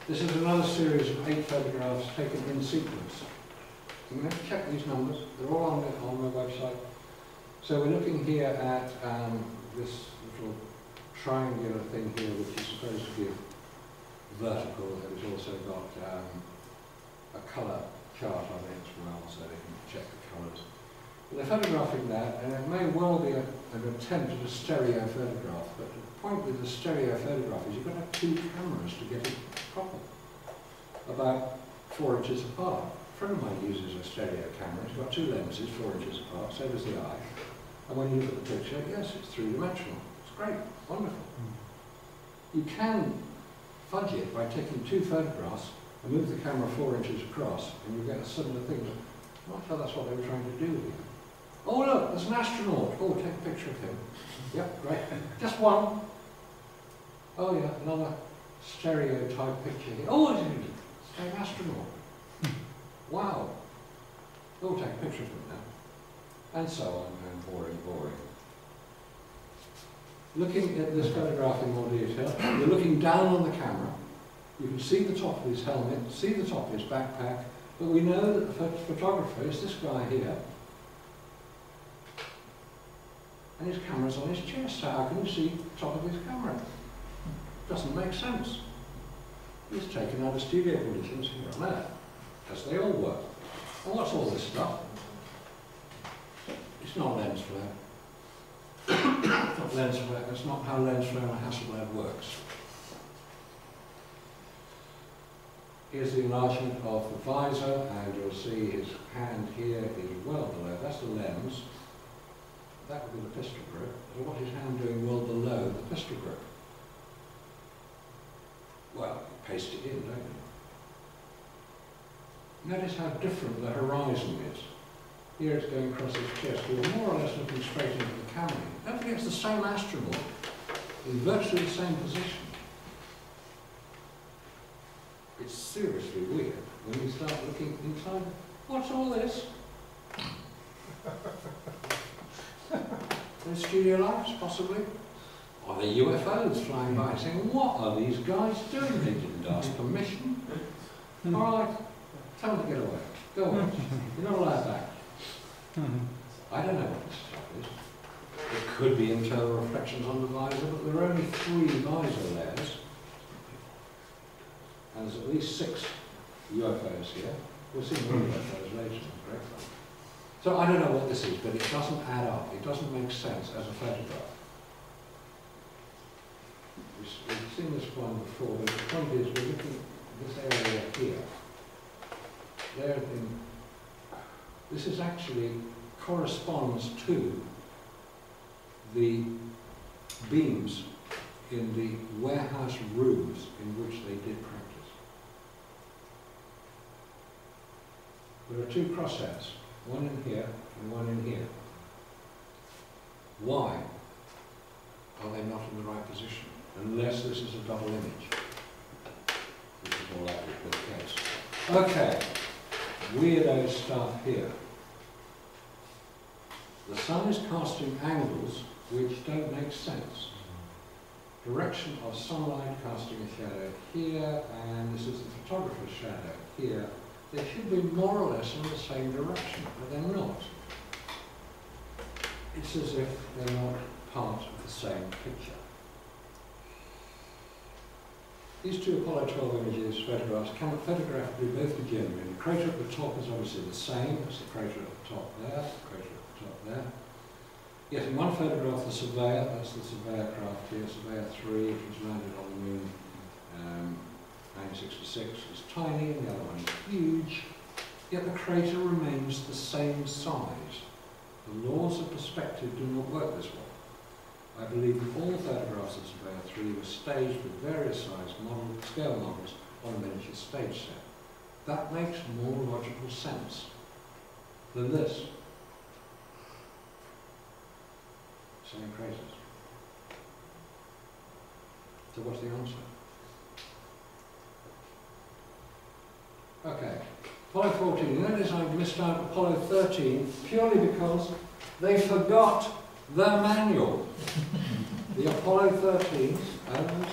This is another series of 8 photographs taken in sequence. I'm going to check these numbers. They're all on my website. So we're looking here at this little triangular thing here, which is supposed to give vertical. There's also got a colour chart on it as well, so they can check the colours. But they're photographing that, and it may well be an attempt at a stereo photograph, but the point with the stereo photograph is you've got to have 2 cameras to get it proper, about 4 inches apart. A friend of mine uses a stereo camera. It's got 2 lenses, 4 inches apart, so does the eye. And when you look at the picture, yes, it's 3-dimensional. It's great, wonderful. You can fudge it by taking 2 photographs and move the camera 4 inches across, and you get a similar thing. I'm not sure that's what they were trying to do here. Oh look, there's an astronaut. Oh, take a picture of him. Yep, great. Just one. Oh yeah, another stereotype picture here. Oh, it's a same astronaut. Wow. Oh, take a picture of him now. And so on, and boring, boring. Looking at this photograph in more detail, you're looking down on the camera, You can see the top of his helmet, see the top of his backpack, but we know that the photographer is this guy here, and his camera's on his chest, so how can you see the top of his camera? Doesn't make sense. He's taken out of studio conditions here and there, as they all were. And what's all this stuff? It's not lens flare. It's not lens flare. That's not how lens flare and Hasselblad works. Here's the enlargement of the visor, and you'll see his hand here is well below. That's the lens. That would be the pistol grip. So what is his hand doing well below the pistol grip? Well, you paste it in, don't you? Notice how different the horizon is. Here it's going across his chest. You're more or less looking straight into the camera. Don't forget it's the same astronaut in virtually the same position. It's seriously weird when you start looking inside. What's all this? The studio lights, possibly? Or the UFOs flying by saying, what are these guys doing? They didn't ask permission. All right, tell them to get away. Go away. You're not allowed back. I don't know what this stuff is. It could be internal reflections on the visor, but there are only 3 visor layers. And there's at least 6 UFOs here. We'll see more UFOs later. Great fun. So I don't know what this is, but it doesn't add up. It doesn't make sense as a photograph. We've seen this one before, but the point is we're looking at this area here. This is actually corresponds to the beams in the warehouse rooms in which they did practice. There are 2 crosshairs, one in here and one in here. Why are they not in the right position? Unless this is a double image, which is more likely to be the case. Okay, weirdo stuff here. The sun is casting angles which don't make sense. Direction of sunlight casting a shadow here, and this is the photographer's shadow here. They should be more or less in the same direction, but they're not. It's as if they're not part of the same picture. These 2 Apollo 12 images, photographs, can photographically both be genuine. The crater at the top is obviously the same as the crater at the top there, the crater at the top there. Yet in one photograph, the Surveyor, that's the Surveyor craft here, Surveyor 3, which was landed on the moon 1966, is tiny, and the other one is huge. Yet the crater remains the same size. The laws of perspective do not work this way. I believe that all photographs of Surveyor 3 were staged with various size scale models on a miniature stage set. That makes more logical sense than this. Same craters. So what's the answer? Okay, Apollo 14. You notice I missed out Apollo 13 purely because they forgot the manual. The Apollo 13 owns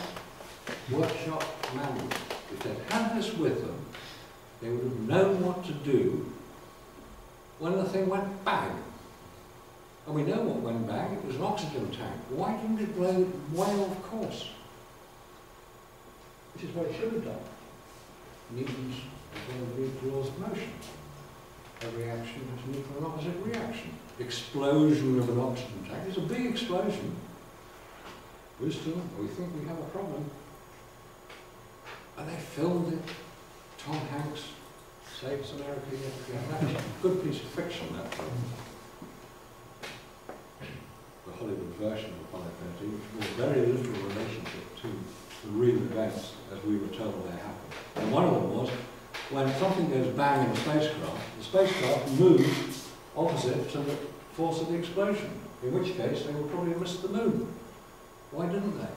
workshop manual. If they'd had this with them, they would have known what to do when the thing went bang. And we know what went bang. It was an oxygen tank. Why didn't it blow way off course? Which is what it should have done. Newton's Greek laws of motion. A reaction has an equal and opposite reaction. Explosion of an oxygen tank is a big explosion. Houston, we think we have a problem. And they filmed it. Tom Hanks saves America yet again. That was a good piece of fiction, that film. The Hollywood version of Apollo 13, which bore very little relationship to the real events as we were told they happened. And one of them was, when something goes bang in a spacecraft, the spacecraft moves opposite to the force of the explosion, in which case they would probably have missed the moon. Why didn't they?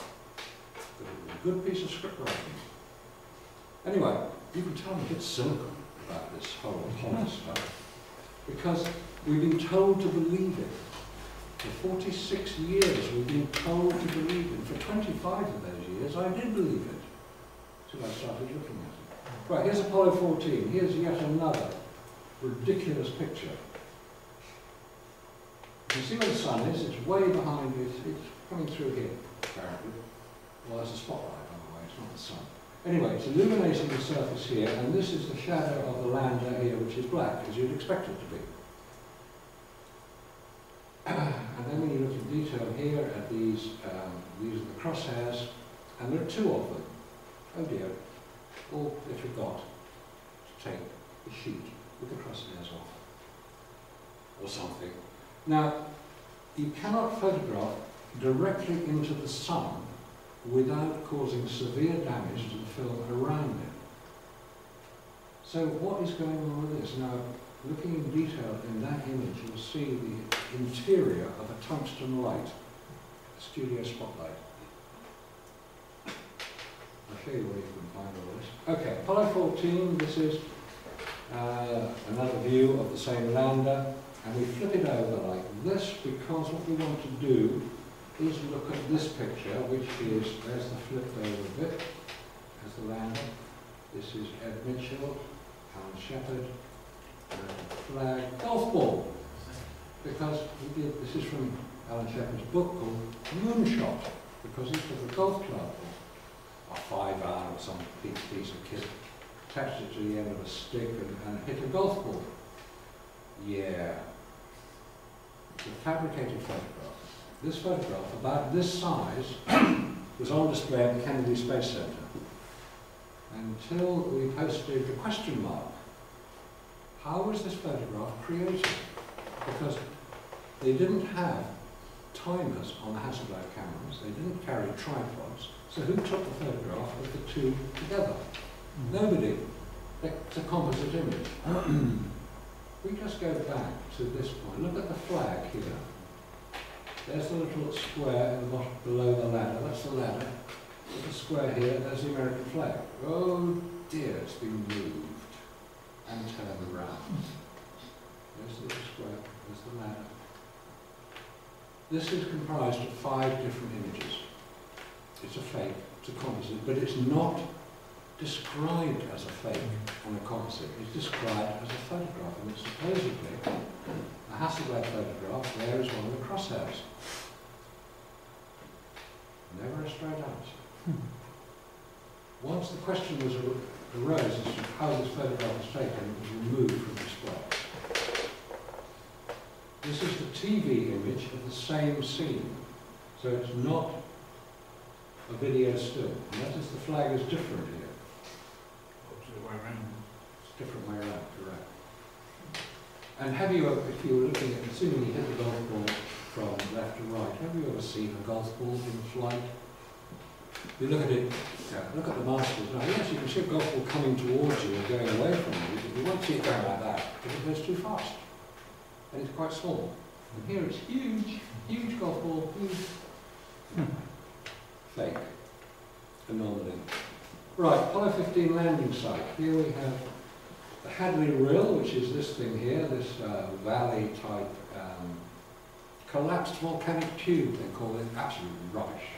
It was a good piece of script writing. Anyway, you can tell I'm a bit cynical about this whole Apollo stuff, because we've been told to believe it. For 46 years we've been told to believe it. For 25 of those years I did believe it. until I started looking at it. Right, here's Apollo 14. Here's yet another ridiculous picture. You can see where the sun is. It's way behind it. It's coming through here, apparently. Well, there's a spotlight, by the way. It's not the sun. Anyway, it's illuminating the surface here, and this is the shadow of the lander here, which is black, as you'd expect it to be. And then when you look in detail here at these are the crosshairs, and there are two of them. Oh dear. Or they forgot to take the sheet with the crosshairs off, or something. Now, you cannot photograph directly into the sun without causing severe damage to the film around it. So what is going on with this? Now, looking in detail in that image, you'll see the interior of a tungsten light, a studio spotlight. I'll show you where you can find all this. Okay, Apollo 14, this is another view of the same lander, and we flip it over like this because what we want to do is look at this picture, which is, there's the flipped over bit, there's the lander. This is Ed Mitchell, Alan Shepard, flag, golf ball. Because this is from Alan Shepard's book called Moonshot, because he took a golf club, or a 5-iron or some piece of kit, attached it to the end of a stick and hit a golf ball. Yeah. It's a fabricated photograph. This photograph, about this size, was on display at the Kennedy Space Center until we posted the question mark. How was this photograph created? Because they didn't have timers on the Hasselblad cameras, they didn't carry tripods, so who took the photograph of the two together? Nobody. It's a composite image. We just go back to this point. Look at the flag here. There's the little square in the bottom, below the ladder. That's the ladder. There's a square here. There's the American flag. Oh dear, it's been moved and turned around. There's the little square. There's the ladder. This is comprised of 5 different images. It's a fake. It's a composite, but it's not described as a fake on a composite. It's described as a photograph, and it's supposedly a Hasselblad photograph. There is one of the crosshairs. Never a straight answer. Once the question was arose as to how this photograph was taken, it was removed from display. This is the TV image of the same scene, so it's not a video still. Notice the flag is different here. Opposite way around. It's a different way around, correct. And have you, if you were looking at, assuming you hit the golf ball from left to right, have you ever seen a golf ball in flight? You look at it, look at the Masters. Now, yes, you can see a golf ball coming towards you or going away from you, but you won't see it going like that because it goes too fast. And it's quite small. And here it's huge, huge golf ball, huge. Fake. Anomaly. Right, Apollo 15 landing site. Here we have the Hadley Rill, which is this thing here, this valley type collapsed volcanic tube, they call it. Absolute rubbish.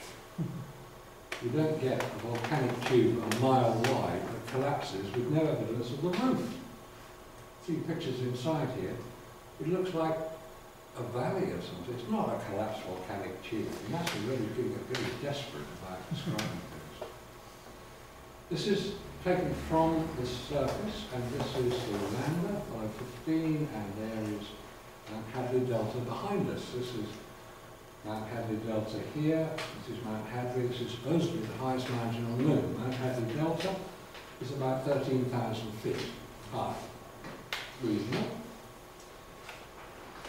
You don't get a volcanic tube a mile wide that collapses with no evidence of the roof. See pictures inside here. It looks like a valley or something. It's not a collapsed volcanic tube. You must be really feeling very desperate about describing things. This is taken from the surface, and this is the lander, Apollo 15, and there is Mount Hadley Delta behind us. This is Mount Hadley Delta here. This is Mount Hadley. This is supposedly the highest mountain on the moon. Mount Hadley Delta is about 13,000 feet high. Reasonable.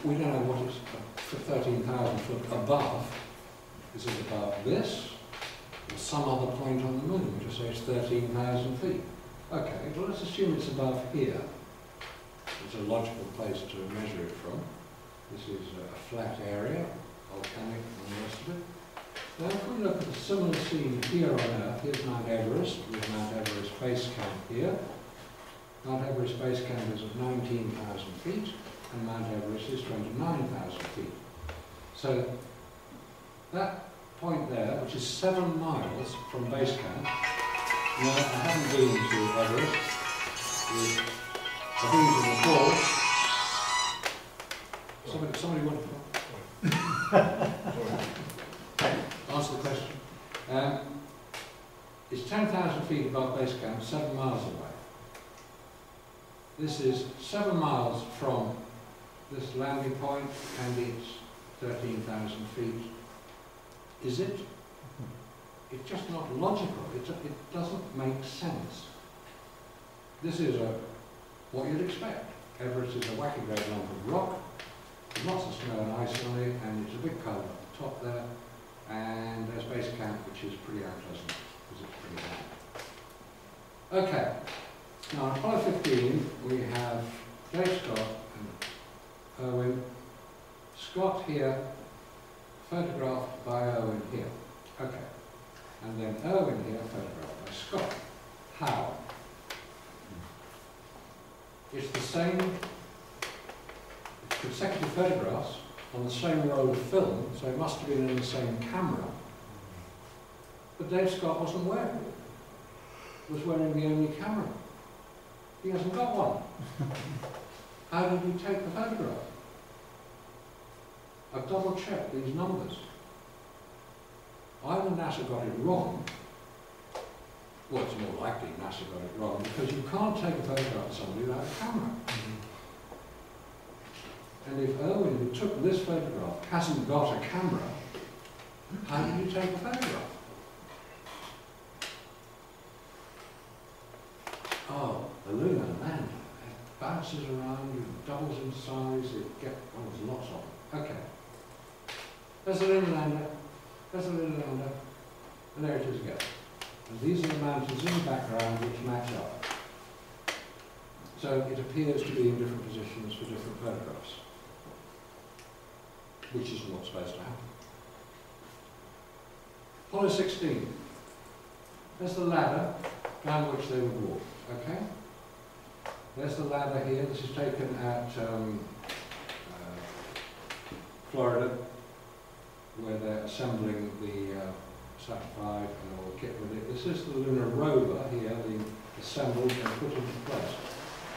We don't know what it's for 13,000 foot above. Is it above this or some other point on the moon? We just say it's 13,000 feet. Okay, well let's assume it's above here. It's a logical place to measure it from. This is a flat area, volcanic and the rest of it. Now if we look at a similar scene here on Earth, here's Mount Everest, with Mount Everest Base Camp here. Mount Everest Base Camp is at 19,000 feet. And Mount Everest is 29,000 feet. So that point there, which is 7 miles from base camp, No, I haven't been to Everest. I've been to Nepal. Somebody want to answer the question. It's 10,000 feet above base camp, 7 miles away. This is 7 miles from this landing point, and it's 13,000 feet. Is it? It's just not logical. It doesn't make sense. This is what you'd expect. Everest is a wacky great lump of rock, lots of snow and ice on it, and it's a big cone at the top there, and there's base camp, which is pretty unpleasant because it's pretty high. Okay, now on Apollo 15 we have Dave Scott and Irwin. Scott here, photographed by Irwin here. Okay, and then Irwin here, photographed by Scott. How? It's the same consecutive photographs on the same roll of film, so it must have been in the same camera. But Dave Scott wasn't wearing it. He was wearing the only camera. He hasn't got one. How did he take the photograph? I've double checked these numbers. Either NASA got it wrong, well, it's more likely NASA got it wrong, because you can't take a photograph of somebody without a camera. And if Irwin, who took this photograph, hasn't got a camera, how did you take a photograph? Oh, the lunar lander. It bounces around, it doubles in size, well, there's lots of them. Okay. There's the lunar lander, there's the lunar lander, and there it is again. And these are the mountains in the background which match up. So it appears to be in different positions for different photographs, which is what's supposed to happen. Apollo 16. There's the ladder down which they would walk. Okay? There's the ladder here. This is taken at Florida, where they're assembling the Sat 5 and all the kit with it. This is the lunar rover here, being assembled and put into place,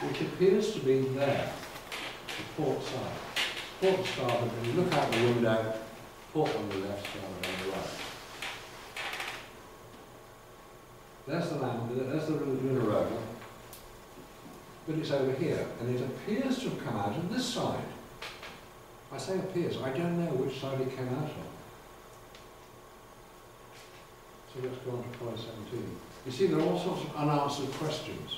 which appears to be there, the port side. Port starboard, when you look out the window, port on the left, starboard on the right. There's the lander, there's the lunar rover, but it's over here, and it appears to have come out of this side. I say appears, I don't know which side it came out of. So let's go on to Apollo 17. You see, there are all sorts of unanswered questions.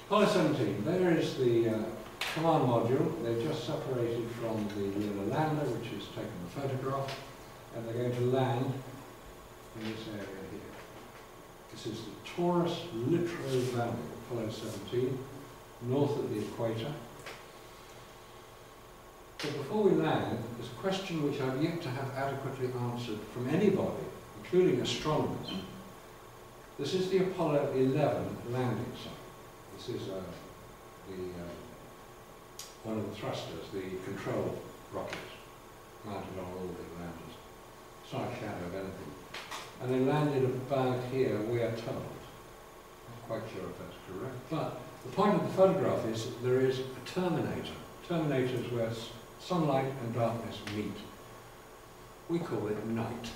Apollo 17, there is the command module. They've just separated from the lunar lander, which has taken the photograph, and they're going to land in this area here. This is the Taurus Littrow Valley, Apollo 17, north of the equator. But before we land, there's a question which I've yet to have adequately answered from anybody, including astronomers. This is the Apollo 11 landing site. This is one of the thrusters, the control rockets, mounted on all the landers. It's not a shadow of anything. And they landed about here, we are told. Not quite sure if that's correct. But the point of the photograph is that there is a terminator. Terminator is where sunlight and darkness meet. We call it night.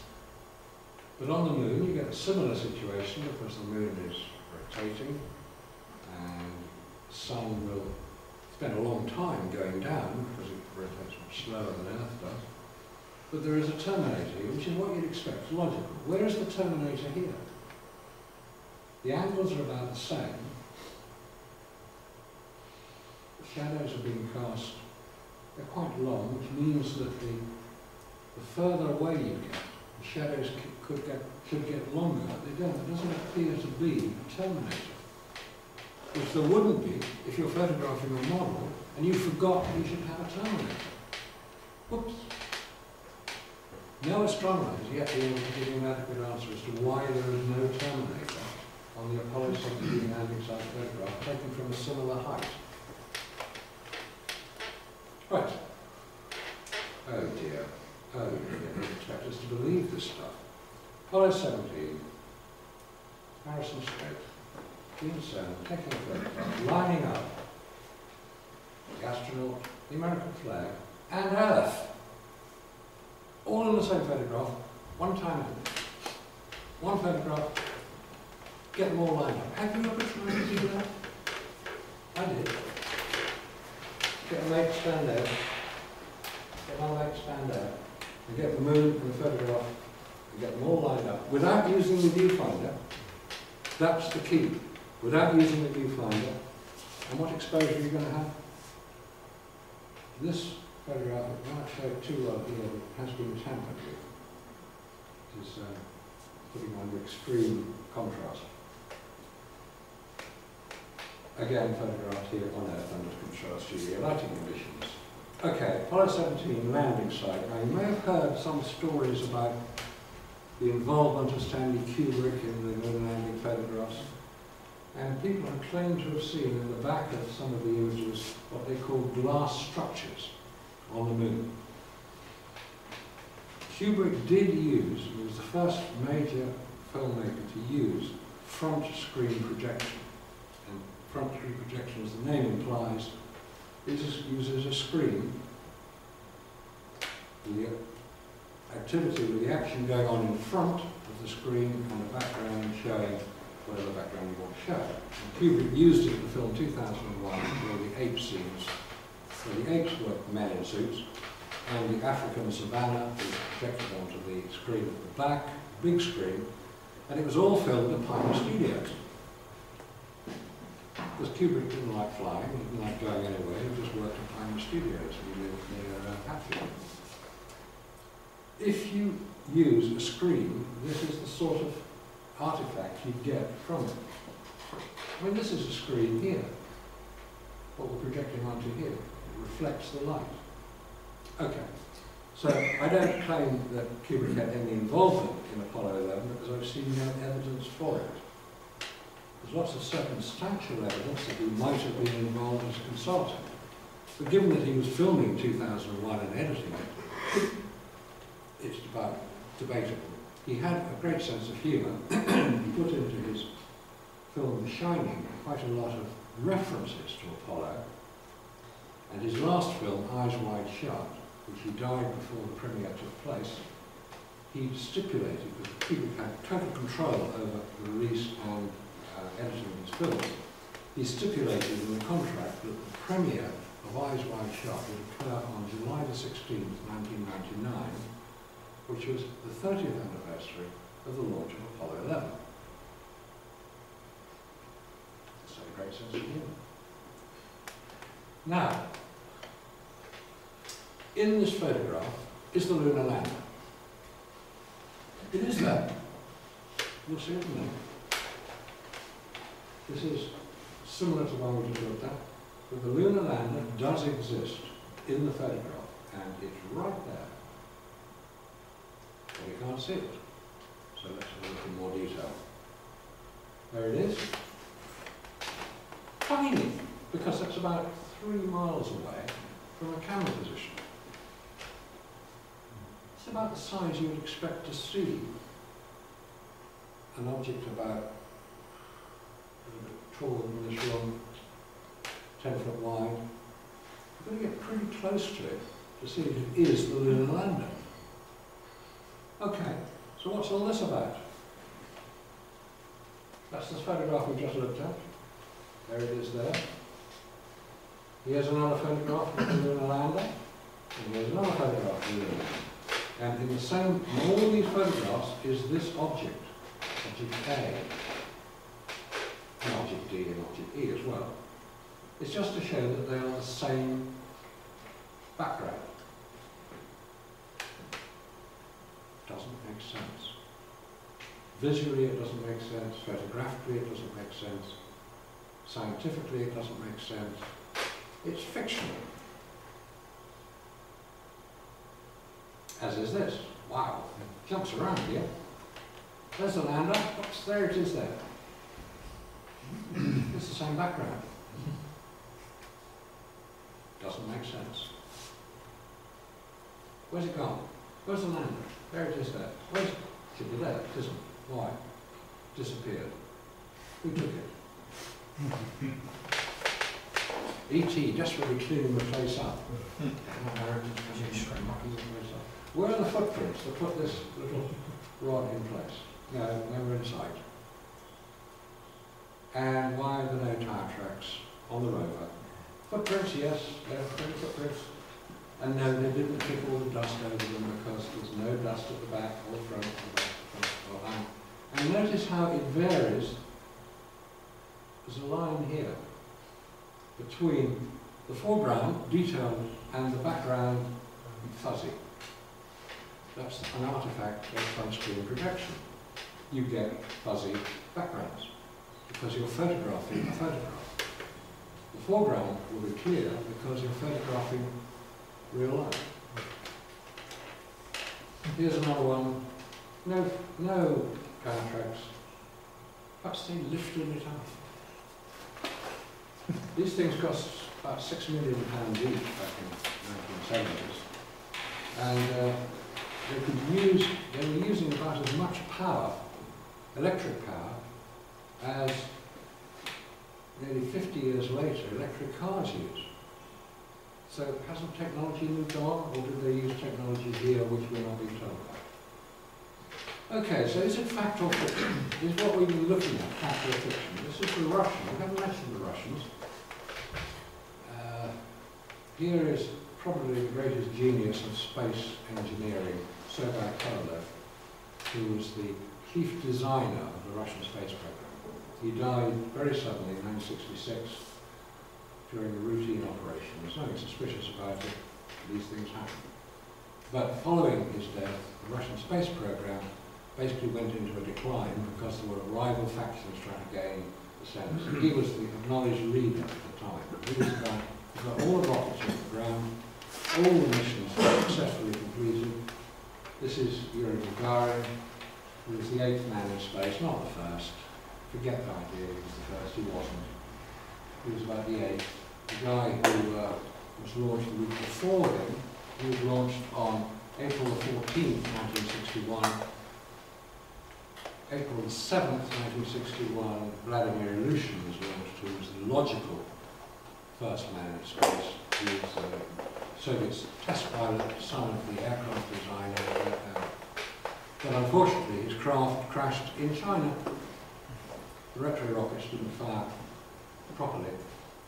But on the moon you get a similar situation because the moon is rotating and the sun will spend a long time going down because it rotates much slower than Earth does. But there is a terminator here, which is what you'd expect, it's logical. Where is the terminator here? The angles are about the same. The shadows are being cast, they're quite long, which means that the further away you get, the shadows should get longer. They don't. There doesn't appear to be a terminator. Which there wouldn't be if you're photographing a model and you forgot you should have a terminator. Whoops. No astronomer has yet been able to give you an adequate answer as to why there is no terminator on the Apollo 17 landing site photograph taken from a similar height. Right. Oh dear. Oh, you didn't expect us to believe this stuff. Apollo 17. Harrison Strait, Queenstown, taking a photograph, lining up the astronaut, the American flag, and Earth, all in the same photograph, one time, one photograph, get them all lined up. Have you ever tried to do that? I did. Get a mate stand there, get my mate stand there, and get the moon and the photograph, and get them all lined up, without using the viewfinder. That's the key. Without using the viewfinder, and what exposure are you going to have? This photograph, I can't show it too well here, but has been tampered with. It is putting on the extreme contrast. Again, photographed here on Earth under contrast UV lighting conditions. Okay, Apollo 17 landing site. Now, you may have heard some stories about the involvement of Stanley Kubrick in the moon landing photographs. And people have claimed to have seen in the back of some of the images what they call glass structures on the moon. Kubrick did use, he was the first major filmmaker to use front screen projection. And front screen projection, as the name implies, uses a screen, the activity with the action going on in front of the screen and the background showing whatever background you want to show. And Kubrick used it in the film 2001 for the ape scenes, where the apes were men in suits, and the African savannah was projected onto the screen at the back, big screen, and it was all filmed at Pine Studios. Because Kubrick didn't like flying, he didn't like going anywhere, he just worked at Pine Studios, he lived near Hatfield. If you use a screen, this is the sort of artifact you get from it. I mean, this is a screen here, what we're projecting onto here. It reflects the light. Okay, so I don't claim that Kubrick had any involvement in Apollo 11 because I've seen no evidence for it. There's lots of circumstantial evidence that he might have been involved as a consultant. But given that he was filming 2001 and editing it, it's debatable. He had a great sense of humour. He put into his film The Shining quite a lot of references to Apollo. And his last film, Eyes Wide Shut, which he died before the premiere took place, he stipulated that Kubrick had total control over the release and editing of his film. He stipulated in the contract that the premiere of Eyes Wide Shut would occur on July the 16th, 1999, which was the 30th anniversary of the launch of Apollo 11. That's a great sense of humour. Now, in this photograph is the lunar lander. It is there. You'll see it in there. This is similar to one we just looked at, but the lunar lander does exist in the photograph, and it's right there. But we can't see it. So let's have a look in more detail. There it is. Tiny, because that's about 3 miles away from a camera position. It's about the size you would expect to see an object about a little bit taller than this one, 10 foot wide. You've got to get pretty close to it to see if it is the lunar lander. Okay, so what's all this about? That's the photograph we just looked at. There it is there. Here's another photograph of the lunar lander, and here's another photograph of the lunar lander. And in the same, in all these photographs is this object, object A, and object D and object E as well. It's just to show that they are the same background. Doesn't make sense. Visually it doesn't make sense, photographically it doesn't make sense, scientifically it doesn't make sense. It's fictional. As is this. Wow, it jumps around here. There's the lander, oops, there it is there. It's the same background. Doesn't make sense. Where's it gone? Where's the lander? There it is there. Where's it? Should be there, it isn't. Why? Disappeared. Who took it? E.T. desperately cleaning the place up. Where are the footprints that put this little rod in place? No, never in sight. And why are there no tire tracks on the rover? Footprints, yes, there are footprints. And no, they didn't kick all the dust over them because there's no dust at the back or front or back or behind. And notice how it varies. There's a line here between the foreground, detailed, and the background, fuzzy. That's an artifact of front screen projection. You get fuzzy backgrounds because you're photographing a photograph. The foreground will be clear because you're photographing real life. Here's another one. No car tracks. Perhaps they lifted it up. These things cost about £6 million each back in the 1970s. And they were using about as much power, electric power, as nearly 50 years later electric cars use. So hasn't technology moved on, or did they use technology here which we're not being told about? Okay, so is it fact or fiction? Is what we've been looking at fact or fiction? This is the Russian. We haven't mentioned the Russians. Here is probably the greatest genius of space engineering, Sergei Korolev, who was the chief designer of the Russian space program. He died very suddenly in 1966 during a routine operation. There's nothing suspicious about it. These things happen. But following his death, the Russian space program basically went into a decline because there were rival factions trying to gain the sense. He was the acknowledged leader at the time. He was the guy who got all the rockets off the ground, all the missions successfully completed. This is Yuri Gagarin, who was the 8th man in space, not the first. Forget the idea he was the first, he wasn't. He was about the 8th. The guy who was launched the week before him, he was launched on April the 14th, 1961. April the 7th, 1961, Vladimir Ilyushin was launched, who was the logical first man in space. He was the Soviet test pilot, son of the aircraft designer. But unfortunately, his craft crashed in China. The retro rockets didn't fire properly.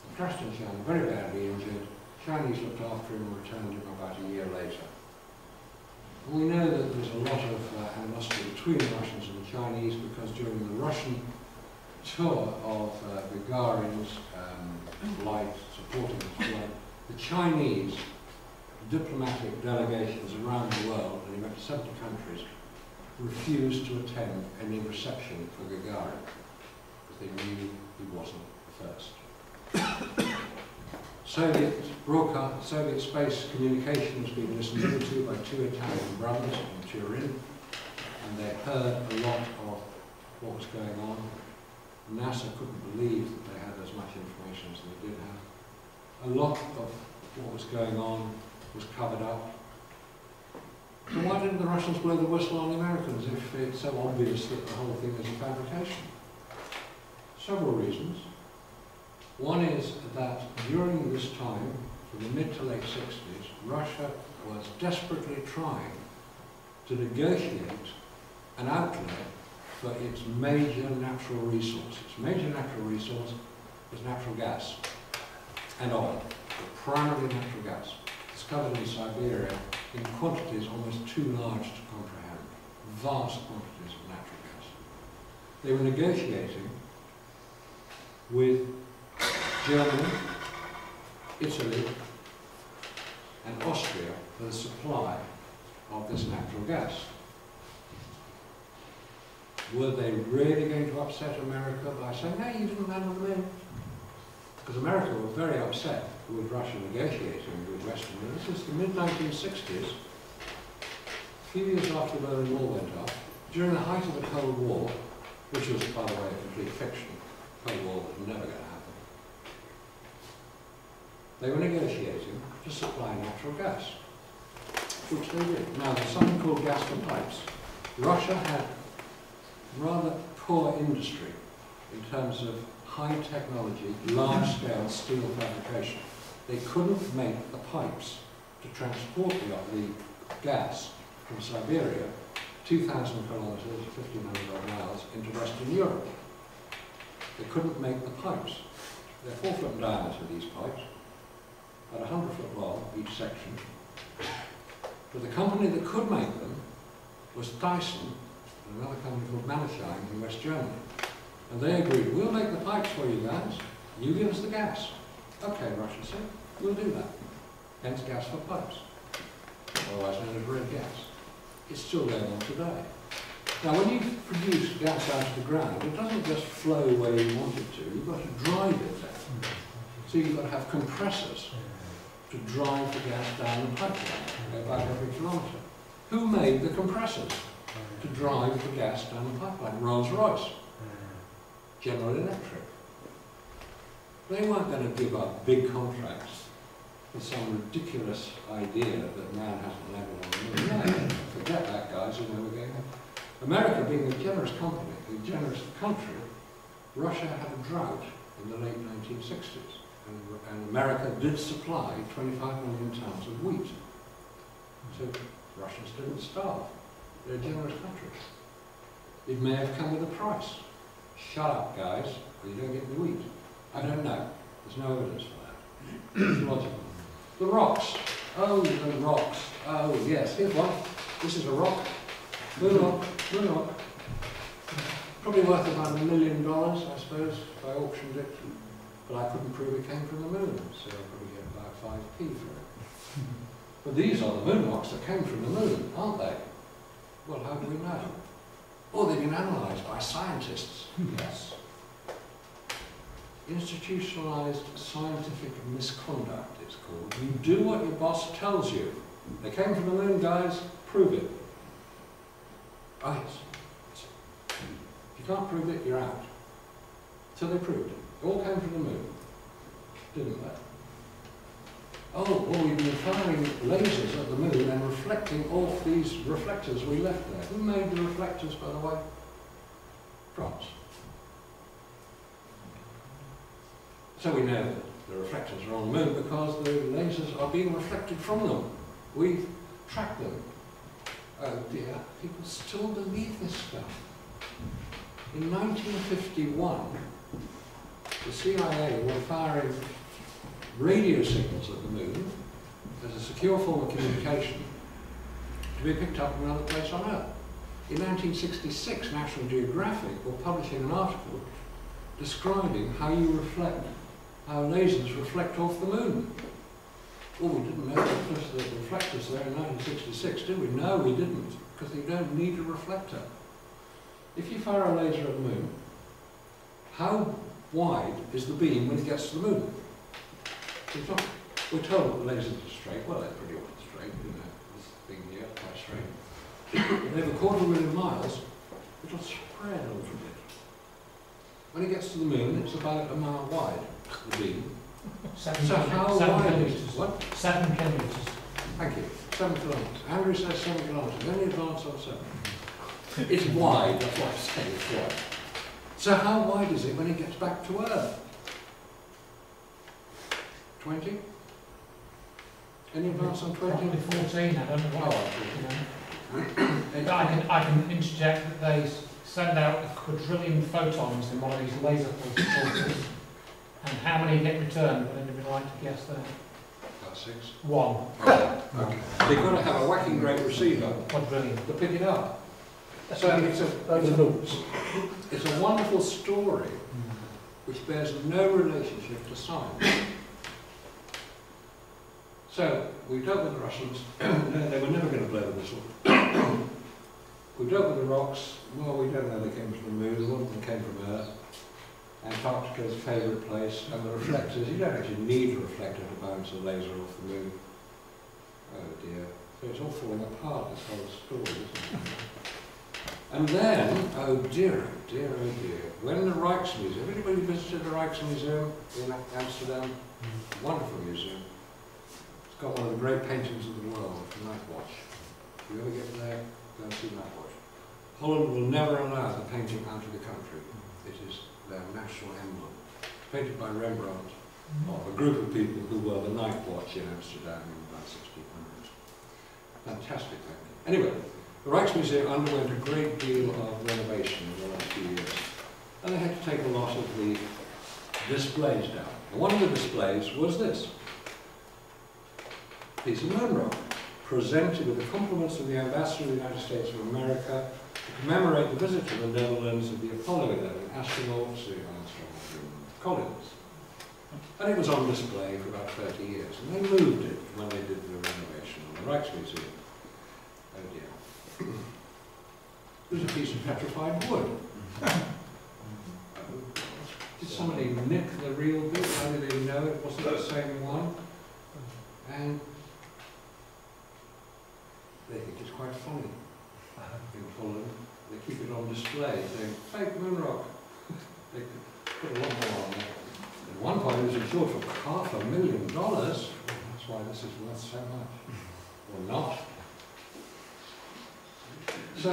He crashed in China, very badly injured. Chinese looked after him and returned him about a year later. We know that there's a lot of animosity between the Russians and the Chinese because during the Russian tour of Gagarin's flight, supporting his flight, the Chinese diplomatic delegations around the world, and he went to 70 countries, refused to attend any reception for Gagarin because they knew he wasn't the first. Soviet space communication has been listened to by 2 Italian brothers in Turin, and they heard a lot of what was going on. NASA couldn't believe that they had as much information as they did have. A lot of what was going on was covered up. So why didn't the Russians blow the whistle on the Americans if it's so obvious that the whole thing is a fabrication? Several reasons. One is that during this time, from the mid to late 60s, Russia was desperately trying to negotiate an outlet for its major natural resource. Its major natural resource was natural gas and oil, but primarily natural gas, discovered in Siberia in quantities almost too large to comprehend, vast quantities of natural gas. They were negotiating with Germany, Italy, and Austria for the supply of this natural gas. Were they really going to upset America by saying, no, you didn't land on the moon? Because America was very upset with Russia negotiating with Western Europe. This is the mid-1960s, a few years after the Berlin Wall went up, during the height of the Cold War, which was, by the way, a complete fiction. The Cold War was never going to happen. They were negotiating to supply natural gas, which they did. Now, there's something called gas for pipes. Russia had rather poor industry in terms of high technology, large-scale steel fabrication. They couldn't make the pipes to transport the gas from Siberia, 2,000 kilometres, 1,500 odd miles, into Western Europe. They couldn't make the pipes. They're 4 foot in diameter, these pipes, about 100 foot long, each section. But the company that could make them was Dyson, and another company called Mannesheim in West Germany. And they agreed, we'll make the pipes for you guys, you give us the gas. Okay, Russia said, we'll do that. Hence gas for pipes, otherwise known as red gas. It's still going on today. Now when you produce gas out of the ground, it doesn't just flow where you want it to, you've got to drive it there. So you've got to have compressors to drive the gas down the pipeline, about every kilometre. Who made the compressors to drive the gas down the pipeline? Rolls-Royce, General Electric. They weren't going to give up big contracts for some ridiculous idea that man hasn't landed on the moon. No, forget that, guys, you know we're going on. America being a generous company, a generous country, Russia had a drought in the late 1960s. And America did supply 25 million tons of wheat. So Russians didn't starve. They're a generous country. It may have come with a price. Shut up, guys, or you don't get the wheat. I don't know. There's no evidence for that. It's logical. The rocks. Oh, the rocks. Oh, yes, here's one. This is a rock. Moon rock. Moon rock. Probably worth about $1 million, I suppose, if I auctioned it. But I couldn't prove it came from the moon, so I probably get about 5p for it. But these are the moon rocks that came from the moon, aren't they? Well, how do we know? Oh, they've been analysed by scientists. Yes. Institutionalised scientific misconduct, it's called. You do what your boss tells you. They came from the moon, guys, prove it. Oh, yes. If you can't prove it, you're out. So they proved it. They all came from the moon, didn't they? Oh, well, we've been firing lasers at the moon and reflecting off these reflectors we left there. Who made the reflectors, by the way? France. So we know that the reflectors are on the moon because the lasers are being reflected from them. We track them. Oh dear, people still believe this stuff. In 1951, the CIA were firing radio signals at the moon as a secure form of communication to be picked up from another place on Earth. In 1966, National Geographic were publishing an article describing how you reflect, how lasers reflect off the moon. Oh, we didn't know that the reflectors there in 1966, did we? No, we didn't, because they don't need a reflector. If you fire a laser at the moon, how wide is the beam when it gets to the moon? We're told that lasers are straight. Well, they're pretty well straight, you know, this thing here, quite straight. But over 250,000 miles, it'll spread a little bit. When it gets to the moon, it's about a mile wide, the beam. So how wide is it? What? 7 kilometres. Thank you. 7 kilometres. Andrew says 7 kilometres. Any advance on 7? It's wide, that's what I say, it's wide. So how wide is it when it gets back to Earth? 20? Any advance on 20? Probably 14, I don't know what. I can interject that they send out a quadrillion photons in one of these laser pulses, and how many get returned? Would anybody like to guess that? About 6. 1. Okay. They've got to have a whacking great receiver Quadrillion. to pick it up. So it's a wonderful story which bears no relationship to science. So we dealt with the Russians. No, they were never going to blow the whistle. We dealt with the rocks. Well, we don't know they came from the moon. One of them came from Earth. Antarctica's favourite place. And the reflectors. You don't actually need a reflector to bounce a laser off the moon. Oh dear. So it's all falling apart, this whole story, isn't it? And then, oh dear, oh dear, oh dear. When the Rijksmuseum, anybody visited the Rijksmuseum in Amsterdam? Wonderful museum. It's got one of the great paintings of the world, Night Watch. If you ever get there, go and see Night Watch. Holland will never allow the painting out of the country. It is their national emblem, painted by Rembrandt, of a group of people who were the night watch in Amsterdam in about 1600. Fantastic painting. Anyway, the Rijksmuseum underwent a great deal of renovation in the last few years, and they had to take a lot of the displays down. And one of the displays was this piece of moon rock, presented with the compliments of the Ambassador of the United States of America to commemorate the visit to the Netherlands of the Apollo 11 astronauts, the Armstrong and Collins. And it was on display for about 30 years, and they moved it when they did the renovation on the Rijksmuseum. Oh dear. It was a piece of petrified wood. Did somebody nick the real bit? How did they know it wasn't the same one? And they think it's quite funny in Holland. They keep it on display, saying, fake moon rock. They could put a lot more on there. At one point it was insured for $500,000. That's why this is worth so much. Or not. So,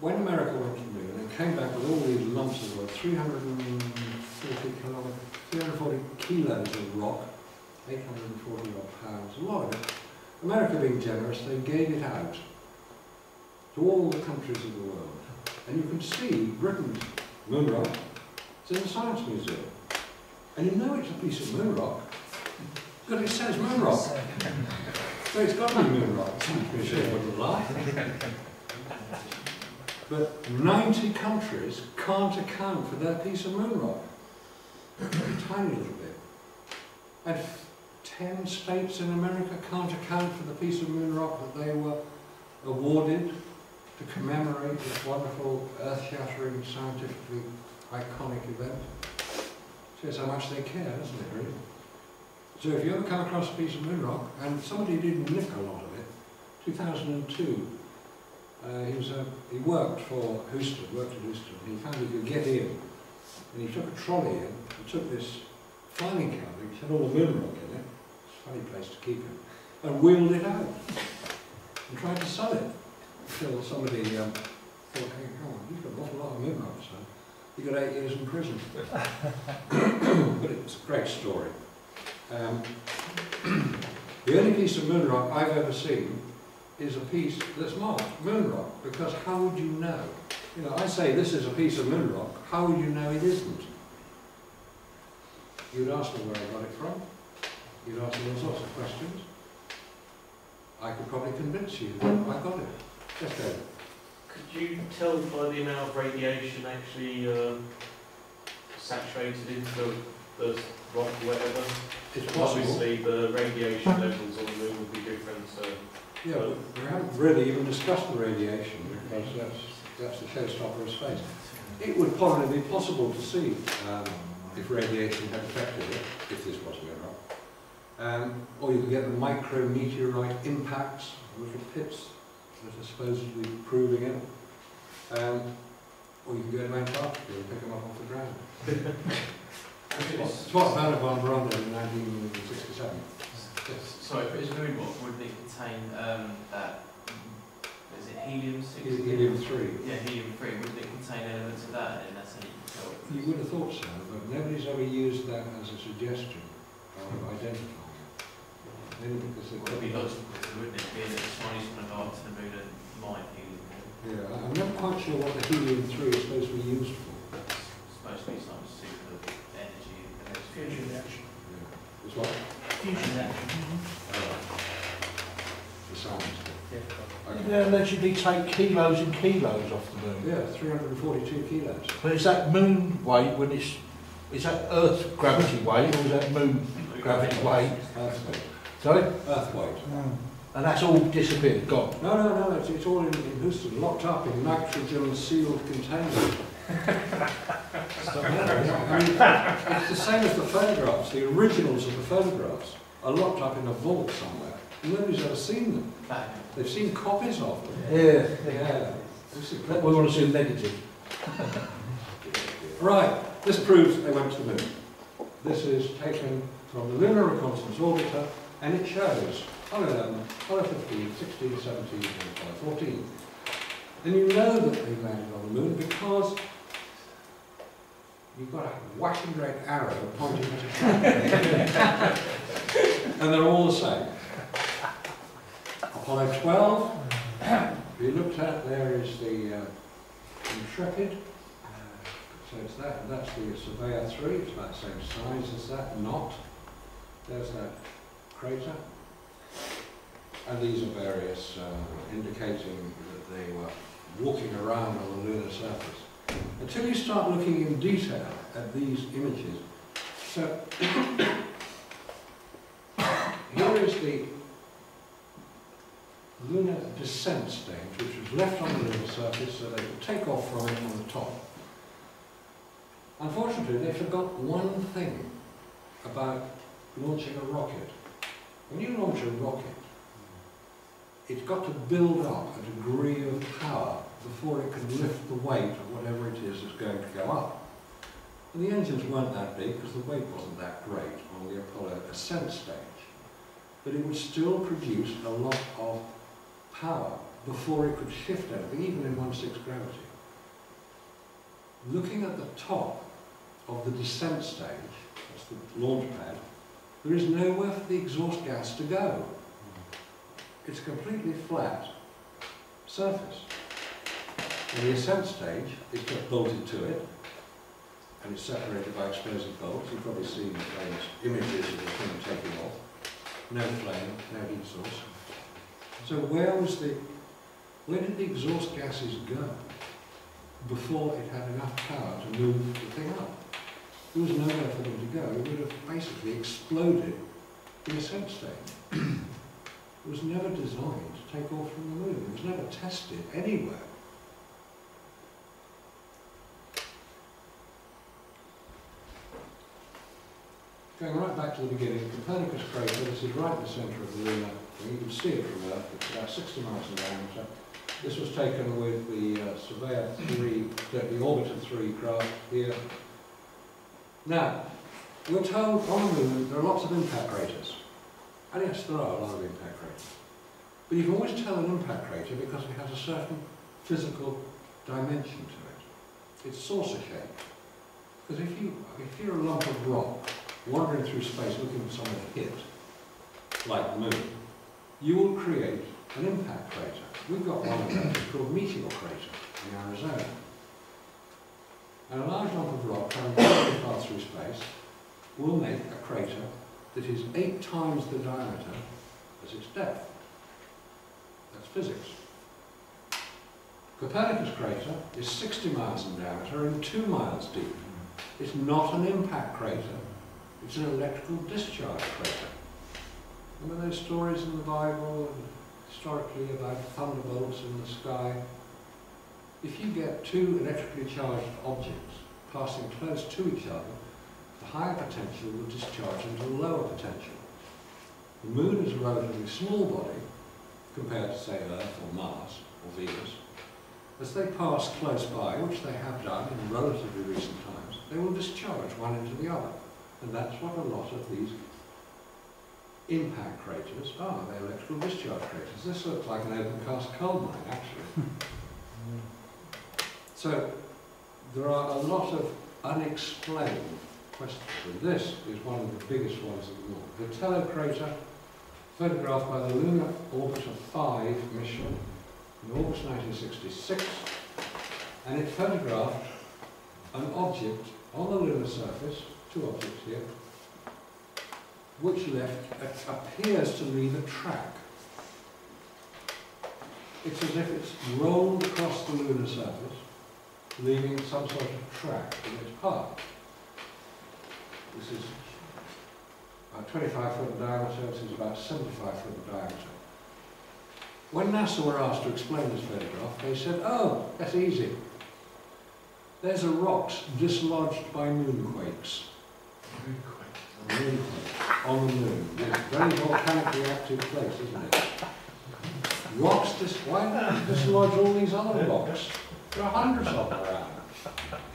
when America went to the moon, they came back with all these lumps of wood, 340 kilos of rock, 840 odd pounds, a lot of it. America being generous, they gave it out to all the countries of the world. And you can see Britain's moon rock. It's in the Science Museum. And you know it's a piece of moon rock because it says moon rock. So it's got to be moon rock. The Science Museum wouldn't lie. But 90 countries can't account for their piece of moon rock. A tiny little bit. And 10 states in America can't account for the piece of moon rock that they were awarded to commemorate this wonderful, earth-shattering, scientifically iconic event. Shows how much they care, doesn't it, really? So if you ever come across a piece of moon rock, and somebody did nick a lot of it, 2002, he worked for Houston, and he found he could get in, and he took a trolley in, and took this filing cabinet, which had all the moon rock in it, it's a funny place to keep it, and wheeled it out, and tried to sell it, until somebody thought, hey, come on, you've got an awful lot of moon rock, so you got 8 years in prison. But it's a great story. The only piece of moon rock I've ever seen is a piece that's marked moon rock, because how would you know? You know, I say this is a piece of moon rock, how would you know it isn't? You'd ask me where I got it from. You'd ask me all sorts of questions. I could probably convince you that I got it. Just go. Could you tell by the amount of radiation actually saturated into the rock or whatever? It's possible. Obviously the radiation levels on the moon would be different. Yeah, but we haven't really even discussed the radiation, because that's the showstopper of space. It would probably be possible to see if radiation had affected it, if this was moon rock. Or you could get the micrometeorite impacts, little pits that are supposedly proving it. Or you can go to Antarctica and pick them up off the ground. It's what Werner von Braun did in 1967. Sorry, but is moon rock, would it contain that, is it helium-6? Helium-3. Yeah, helium-3. Would it contain elements of that, and that's how you can tell? You would have thought so, but nobody's ever used that as a suggestion of identifying it. Maybe because it would be logical, wouldn't it? Being that the Chinese want to go up to the moon and mine helium. Yeah, I'm never quite sure what the helium-3 is supposed to be used for. It's supposed to be some super energy. Fusion reaction. Yeah. It's what? Fusion reaction. The science. Okay. Yeah, allegedly take kilos and kilos off the moon. Yeah, 342 kilos. But is that moon weight when it's, is that Earth gravity weight or is that moon gravity weight? Earth weight. Sorry? Earth weight. And that's all disappeared, gone? No, it's all in Houston, locked up in nitrogen-sealed containers. I mean, it's the same as the photographs. The originals of the photographs are locked up in a vault somewhere. Nobody's ever seen them. They've seen copies of them. Yeah. We want to see negative. Right, this proves they went to the moon. This is taken from the Lunar Reconnaissance Orbiter, and it shows Apollo 11, Apollo 15, 16, 17, and Apollo 14. And you know that they landed on the moon because you've got a whacking red arrow pointing at a track. And they're all the same. Apollo 12, we looked at, there is the Intrepid. So it's that, and that's the Surveyor 3, it's about the same size as that, not. There's that crater. And these are various indicating that they were walking around on the lunar surface. Until you start looking in detail at these images. So, here is the lunar descent stage, which was left on the lunar surface so they could take off from it on the top. Unfortunately, they forgot one thing about launching a rocket. When you launch a rocket, it's got to build up a degree of power before it can lift the weight of whatever it is that's going to go up. And the engines weren't that big because the weight wasn't that great on the Apollo ascent stage. But it would still produce a lot of power before it could shift anything, even in 1/6 gravity. Looking at the top of the descent stage, that's the launch pad, there is nowhere for the exhaust gas to go. It's a completely flat surface. And the ascent stage is just bolted to it, and it's separated by explosive bolts. You've probably seen those images of the thing taking off. No flame, no heat source. So where did the exhaust gases go before it had enough power to move the thing up? There was nowhere for them to go. It would have basically exploded the ascent stage. It was never designed to take off from the moon. It was never tested anywhere. Going right back to the beginning, Copernicus crater, this is right in the centre of the lunar thing. You can see it from Earth, it's about 60 miles in diameter. This was taken with the Surveyor 3, the Orbiter 3 craft here. Now, we're told on the moon there are lots of impact craters. And yes, there are a lot of impact craters. But you can always tell an impact crater because it has a certain physical dimension to it. It's saucer shaped. Because if you're a lump of rock wandering through space looking for something to hit, like the moon, you will create an impact crater. We've got one of those, it's called Meteor Crater in Arizona. And a large lump of rock traveling very far through space will make a crater that is 8 times the diameter as its depth. That's physics. Copernicus crater is 60 miles in diameter and 2 miles deep. It's not an impact crater, it's an electrical discharge crater. Remember those stories in the Bible and historically about thunderbolts in the sky? If you get 2 electrically charged objects passing close to each other, the higher potential will discharge into the lower potential. The moon is a relatively small body compared to, say, Earth or Mars or Venus. As they pass close by, which they have done in relatively recent times, they will discharge one into the other. And that's what a lot of these impact craters are. They're electrical discharge craters. This looks like an open cast coal mine, actually. So there are a lot of unexplained questions. And this is one of the biggest ones of them all. The Tello crater, photographed by the Lunar Orbiter 5 mission in August 1966, and it photographed an object on the lunar surface, 2 objects here, which appears to leave a track. It's as if it's rolled across the lunar surface, leaving some sort of track in its path. This is about 25 foot in diameter, this is about 75 foot in diameter. When NASA were asked to explain this photograph, they said, oh, that's easy. There's a rocks dislodged by moonquakes. Moonquakes on the moon. It's a very volcanically active place, isn't it? Rocks, why not dislodge all these other rocks? There are hundreds of them around.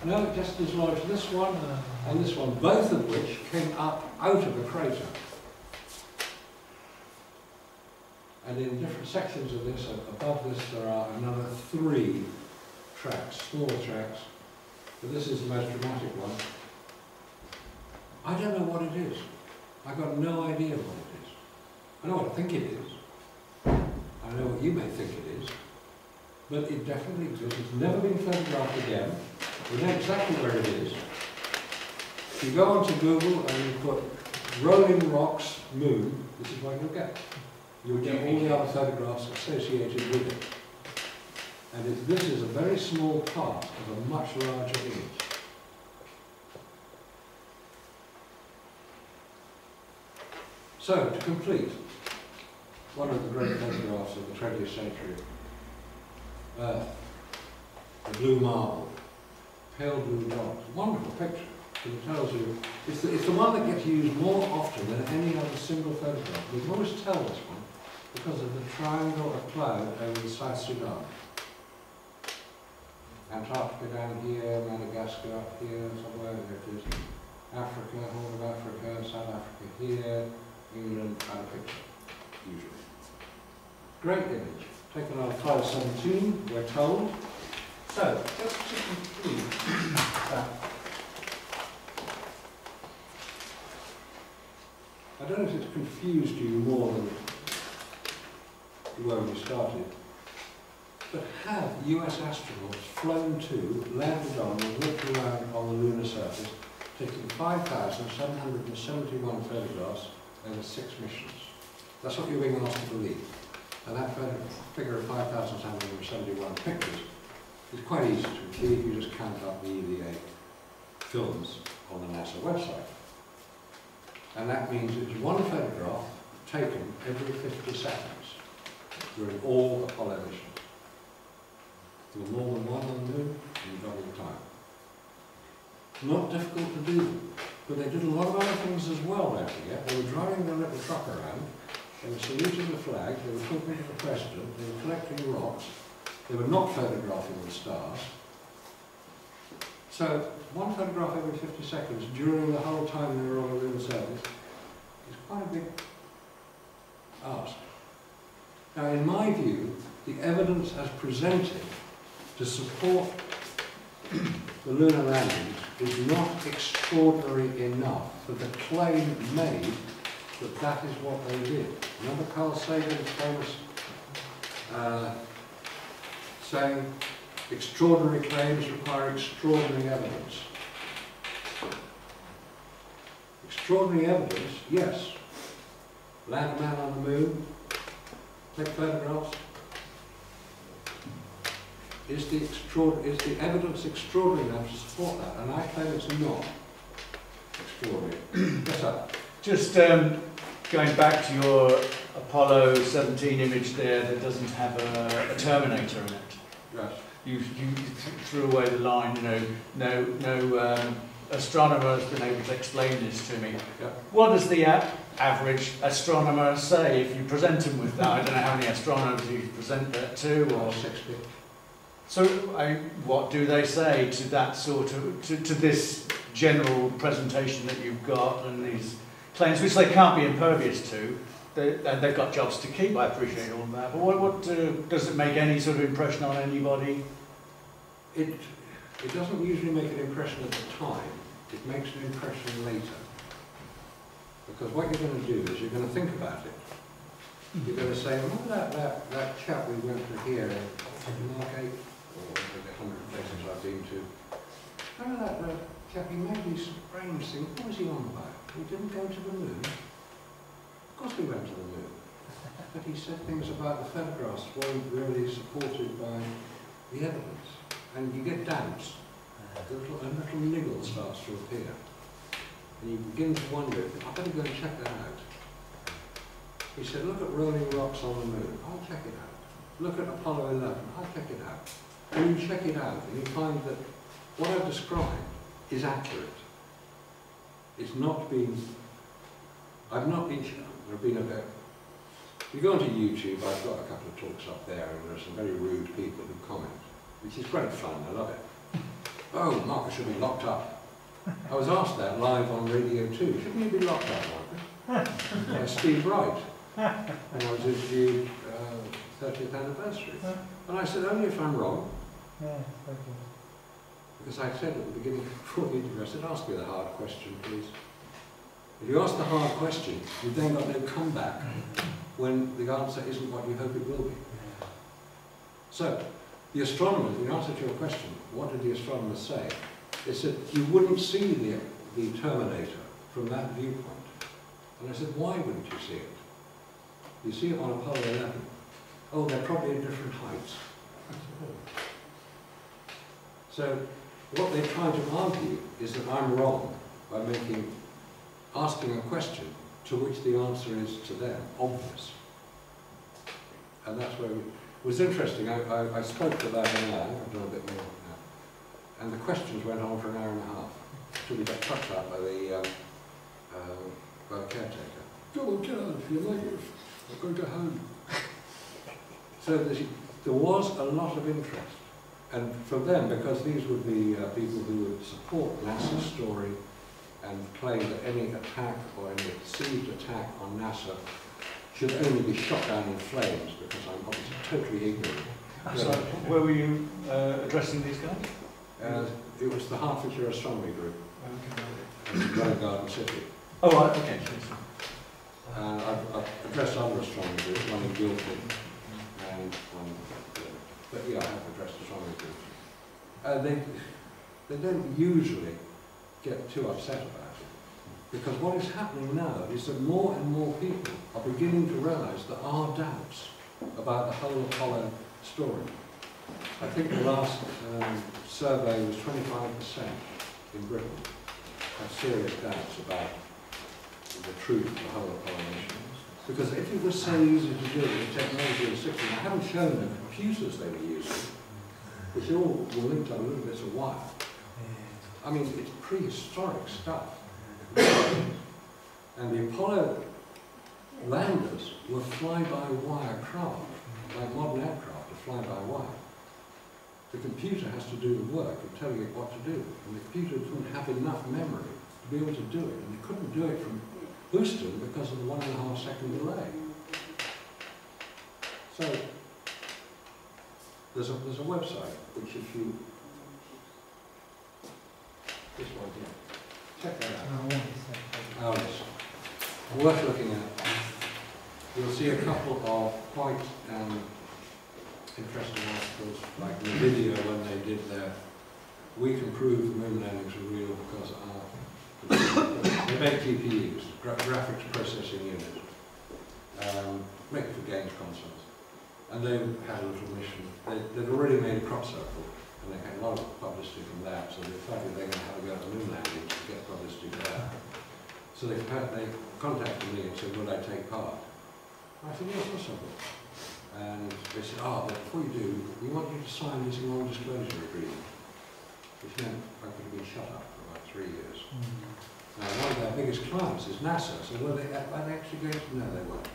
No, it just dislodged this one and this one, both of which came up out of a crater. And in different sections of this, above this, there are another 3 tracks, smaller tracks. But this is the most dramatic one. I've got no idea what it is. I know what I think it is. I know what you may think it is. But it definitely exists. It's never been photographed again. We know exactly where it is. If you go onto Google and you put Rolling Rocks Moon, this is what you'll get. You'll get all the other photographs associated with it. And this is a very small part of a much larger image. So, to complete, one of the great photographs of the 20th century, Earth, the blue marble, pale blue dots, wonderful picture. It tells you, it's the one that gets used more often than any other single photograph. We can always tell this one because of the triangle of cloud over the South Sudan. Antarctica down here, Madagascar up here, somewhere there it is. Africa, Horn of Africa, South Africa here, England, and a picture, usually. Great image. Taken on 517, we're told. So, just to conclude that. I don't know if it's confused you more than where we started, but have US astronauts flown to, landed on, and walked around on the lunar surface, taking 5,771 photographs over 6 missions? That's what you're being asked to believe. And that figure of 5,771 pictures is quite easy to achieve. You just count up the EVA films on the NASA website. And that means it's one photograph taken every 50 seconds during all Apollo missions. There were more than one on the moon in double the time. Not difficult to do, but they did a lot of other things as well, don't forget. They were driving their little truck around, they were saluting the flag, they were talking to the president, they were collecting rocks, they were not photographing the stars. So, one photograph every 50 seconds during the whole time they were on the lunar surface is quite a big ask. Now, in my view, the evidence as presented to support the lunar landings is not extraordinary enough for the claim made that that is what they did. Remember Carl Sagan's famous saying, extraordinary claims require extraordinary evidence. Extraordinary evidence, yes. Land a man on the moon, take photographs. Is the evidence extraordinary enough to support that? And I claim it's not extraordinary. Yes, sir. Just going back to your Apollo 17 image there that doesn't have a Terminator in it. Yes. You threw away the line, you know, no astronomer has been able to explain this to me. Yeah. What does the average astronomer say if you present him with that? I don't know how many astronomers you present that to, or 60. So, what do they say to that sort of, to this general presentation that you've got and these claims, which they can't be impervious to? And they've got jobs to keep, I appreciate all that. But what does it make any sort of impression on anybody? It doesn't usually make an impression at the time. It makes an impression later. Because what you're going to do is you're going to think about it. You're going to say, remember that chap we went to here in Margate, or the 100 places I've been to. Remember that chap, he made these strange things. What was he on about? He didn't go to the moon. Of course we went to the moon. But he said things about the photographs weren't really supported by the evidence. And you get doubts. A little niggle starts to appear. And you begin to wonder, I better go and check that out. He said, look at rolling rocks on the moon. I'll check it out. Look at Apollo 11. I'll check it out. And you check it out and you find that what I've described is accurate. It's not been, I've not been, there have been a bit, you go onto YouTube, I've got a couple of talks up there and there are some very rude people who comment, which is great fun, I love it. Oh, Marcus should be locked up. I was asked that live on Radio 2. Shouldn't you be locked up, Marcus? By Steve Wright. And I was interviewed 30th anniversary. And I said, only if I'm wrong. Because I said at the beginning, before the interview, I said, ask me the hard question, please. If you ask the hard question, you've then got no comeback when the answer isn't what you hope it will be. So, the astronomers, in answer to your question, what did the astronomers say? They said, you wouldn't see the Terminator from that viewpoint. And I said, why wouldn't you see it? You see it on Apollo 11. Oh, they're probably at different heights. So, what they try to argue is that I'm wrong by asking a question to which the answer is, to them, obvious. And that's where it was interesting. I spoke for about an hour, I've done a bit more now, and the questions went on for an hour and a half, until we got chucked out by the caretaker. Go on, get out if you like it, or go home. So there was a lot of interest. And from them, because these would be people who would support NASA's story and claim that any attack or any perceived attack on NASA should only be shot down in flames, because I'm obviously totally ignorant. So, where were you addressing these guys? It was the Hertfordshire Astronomy Group, in Rose Garden City. Oh, right, okay. I've addressed other astronomy groups, one in Guildford and one, but yeah, I have addressed astronomy groups. They don't usually get too upset about it, because what is happening now is that more and more people are beginning to realise there are doubts about the whole Apollo story. I think the last survey was 25% in Britain have serious doubts about the truth of the whole Apollo mission. Because if it was so easy to do with the technology of the 60s, I haven't shown the computers they were using, which all were linked on little bits of wire. I mean, it's prehistoric stuff. And the Apollo landers were fly-by-wire craft, like modern aircraft are fly-by-wire. The computer has to do the work of telling it what to do, and the computer didn't have enough memory to be able to do it, and they couldn't do it from Houston because of the 1.5 second delay. So there's a website which, if you, this one here, check that out. It's worth looking at. You'll see a couple of quite interesting articles, like the video when they did their, we can prove the moon landings were real because they make GPUs, graphics processing unit, make it for games consoles. And they had a little mission. They'd already made a crop circle, and they had a lot of publicity from that, so they decided they're going to have a go at the moon landing to get publicity for that. So they contacted me and said, would I take part? I said, yes, no problem. And they said, but before you do, we want you to sign this non-disclosure agreement, which meant I could have been shut up for about 3 years. Now, one of their biggest clients is NASA, so were they actually going to? No, they weren't.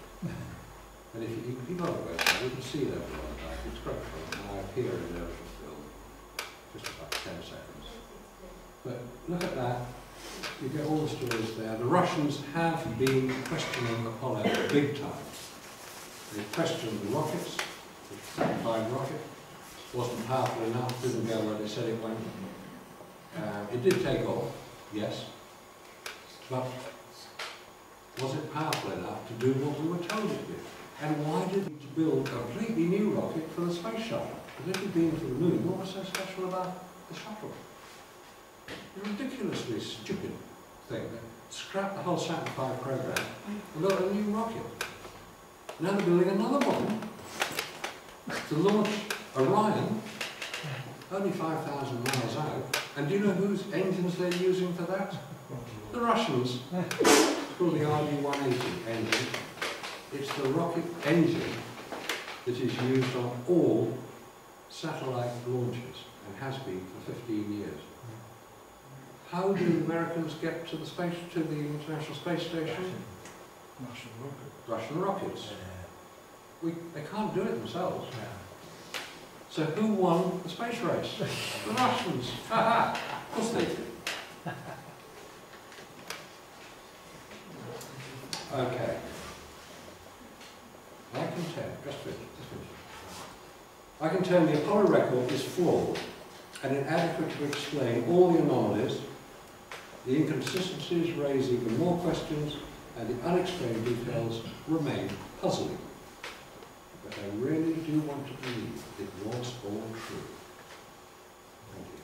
And if you go on the website, you can see their prototype. It's great fun, and I appear in their little film, just about 10 seconds. But look at that. You get all the stories there. The Russians have been questioning Apollo big time. They questioned the rockets, the satisfied rocket, wasn't powerful enough, didn't go where they said it went. It did take off, yes, but was it powerful enough to do what we were told it did? And why did we build a completely new rocket for the space shuttle? Because if you'd been to the moon, what was so special about the shuttle? A ridiculously stupid thing. Scrap the whole Saturn V program and built a new rocket. Now they're building another one to launch Orion, only 5,000 miles out. And do you know whose engines they're using for that? The Russians. It's called the RD-180 engine. It's the rocket engine that is used on all satellite launches and has been for 15 years. How do the Americans get to the International Space Station? Russian rockets. They can't do it themselves. So who won the space race? The Russians. Of course they did. Okay. I contend the Apollo record is flawed and inadequate to explain all the anomalies The inconsistencies raise even more questions, and the unexplained details remain puzzling. But I really do want to believe it was all true. Thank you.